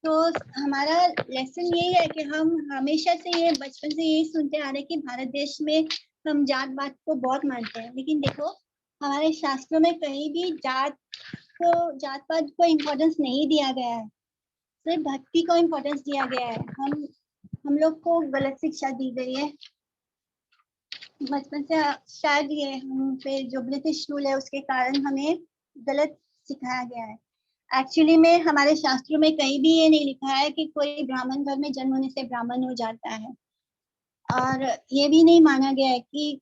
तो हमारा लेसन यही है कि हम हमेशा से ये बचपन से यही सुनते आ रहे कि भारत देश में हम जात पात को बहुत मानते हैं, लेकिन देखो हमारे शास्त्रों में कहीं भी जात पात को इम्पोर्टेंस नहीं दिया गया है, सिर्फ भक्ति को इम्पोर्टेंस दिया गया है। हम लोग को गलत शिक्षा दी गई है बचपन से, शायद ये हम पे जो ब्रिटिश रूल है उसके कारण हमें गलत सिखाया गया है। एक्चुअली में हमारे शास्त्रों में कहीं भी ये नहीं लिखा है कि कोई ब्राह्मण घर में जन्म होने से ब्राह्मण हो जाता है, और ये भी नहीं माना गया है कि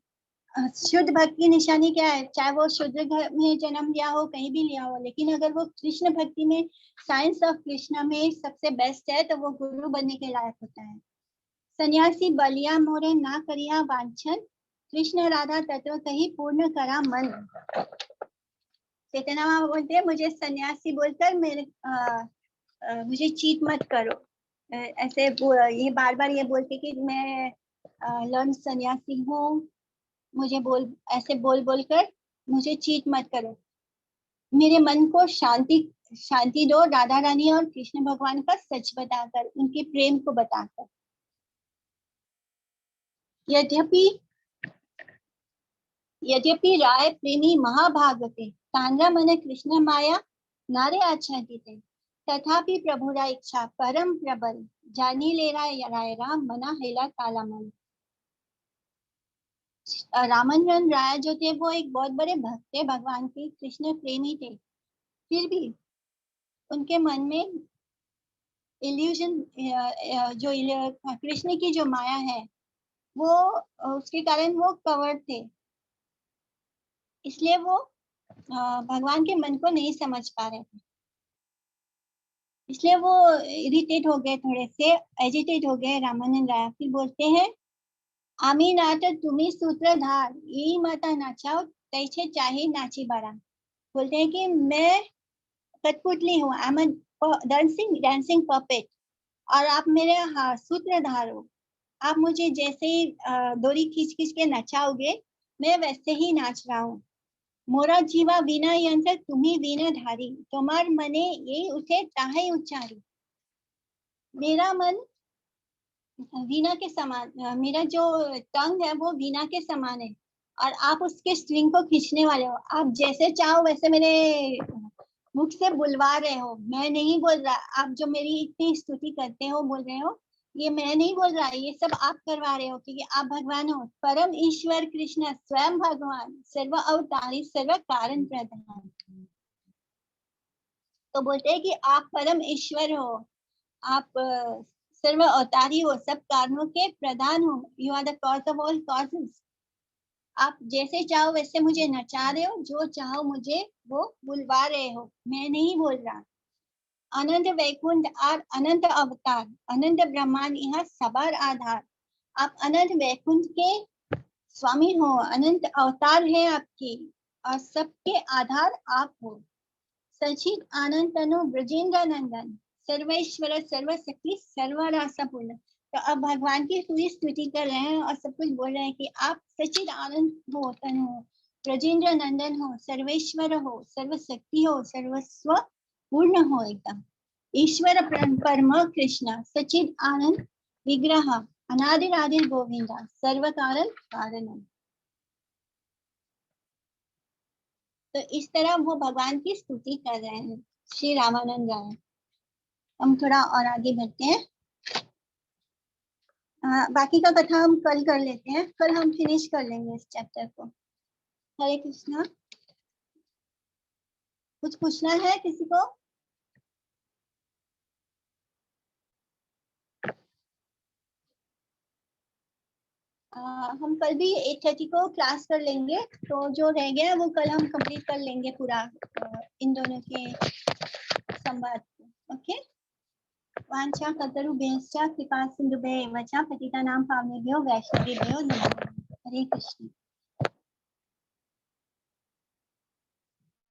शुद्ध भक्ति की निशानी क्या है, चाहे वो शुद्ध घर में जन्म लिया हो कहीं भी लिया हो, लेकिन अगर वो कृष्ण भक्ति में, साइंस ऑफ कृष्णा में सबसे बेस्ट है तो वो गुरु बनने के लायक होता है। सन्यासी बलिया मोरे ना करिया वांछन कृष्ण राधा तत्व कहीं पूर्ण करा मन। चैतन्य महाप्रभु बोलते हैं मुझे सन्यासी बोलकर मुझे चीट मत करो, ऐसे ये बार बार ये बोलते कि मैं लर्न सन्यासी हूँ, मुझे ऐसे बोल कर मुझे चीट मत करो, मेरे मन को शांति दो राधा रानी और कृष्ण भगवान का सच बताकर, उनके प्रेम को बताकर। यद्यपि राय प्रेमी महाभागवते तांड्रा मन कृष्ण माया नारे आच्छादिते तथापि प्रभुरा इच्छा परम प्रबल जानी ले राय राम मना हेला काला मन। रामन राय जो थे वो एक बहुत बड़े भक्त थे, भगवान के कृष्ण प्रेमी थे, फिर भी उनके मन में इल्यूजन जो कृष्ण की जो माया है वो उसके कारण वो कवर्ड थे, इसलिए वो भगवान के मन को नहीं समझ पा रहे थे, इसलिए वो इरिटेट हो गए, थोड़े से एजिटेट हो गए रामानंद राय। फिर बोलते हैं आमी नाट तुम्ही सूत्रधार यही माता नाचाओ तैसे चाहे नाची बारा। बोलते हैं कि मैं कठपुतली हूँ, आई एम डांसिंग पपेट, और आप मेरे सूत्रधार हो, आप मुझे जैसे ही डोरी खींच खींच के नचाओगे मैं वैसे ही नाच रहा हूँ। मोरा जीवा वीणा यंत्र तुम्ही वीणा धारी तुम्हार मने यही उठे ताहे उच्चारी। मेरा मन वीणा के समान, मेरा जो टंग है वो वीणा के समान है, और आप उसके स्ट्रिंग को खींचने वाले हो, आप जैसे चाहो वैसे मेरे मुख से बुलवा रहे हो, मैं नहीं बोल रहा। आप जो मेरी इतनी स्तुति करते हो, बोल रहे हो, ये मैं नहीं बोल रहा, ये सब आप करवा रहे हो, क्योंकि आप भगवान हो, परम ईश्वर कृष्ण स्वयं भगवान सर्व अवतारी सर्व कारण प्रधान। तो बोलते हैं कि आप परम ईश्वर हो, आप सर्व अवतारी हो, सब कारणों के प्रधान हो, you are the cause of all causes. आप जैसे चाहो वैसे मुझे नचा रहे हो, जो चाहो मुझे वो बुलवा रहे हो, मैं नहीं बोल रहा। अनंत वैकुंठ और अनंत अवतार, अनंत ब्रह्मांड यह सबार आधार। आप अनंत वैकुंठ के स्वामी हो, अनंत अवतार है आपकी और सबके आधार आप हो। सचित आनंद तनु ब्रजेंद्र नंदन, सर्वेश्वर सर्वशक्ति सर्वरासपूर्ण। तो अब भगवान की पूरी स्तुति कर रहे हैं और सब कुछ बोल रहे हैं कि आप सचित आनंद हो, तनु हो, ब्रजेंद्र नंदन हो, सर्वेश्वर हो, सर्वशक्ति हो, सर्वस्व पूर्ण हो एकदम। ईश्वर परम कृष्ण सचिद आनंद विग्रह अनादिरादि गोविंद सर्व कारण कारणम। तो इस तरह वो भगवान की स्तुति कर रहे हैं श्री रामानंद राय। हम थोड़ा और आगे बढ़ते हैं। बाकी का कथा हम कल कर लेते हैं, कल हम फिनिश कर लेंगे इस चैप्टर को। हरे कृष्णा। कुछ पूछना है किसी को? हम कल भी 8:30 को क्लास कर लेंगे, तो जो रह गया वो कल हम कंप्लीट कर लेंगे पूरा इन दोनों के संवाद को। ओके। वांछा कतरु भेषा कृपा सिंधुभ्यो वचा पतितानां पावनेभ्यो वैष्णवेभ्यो नमः। हरे कृष्ण।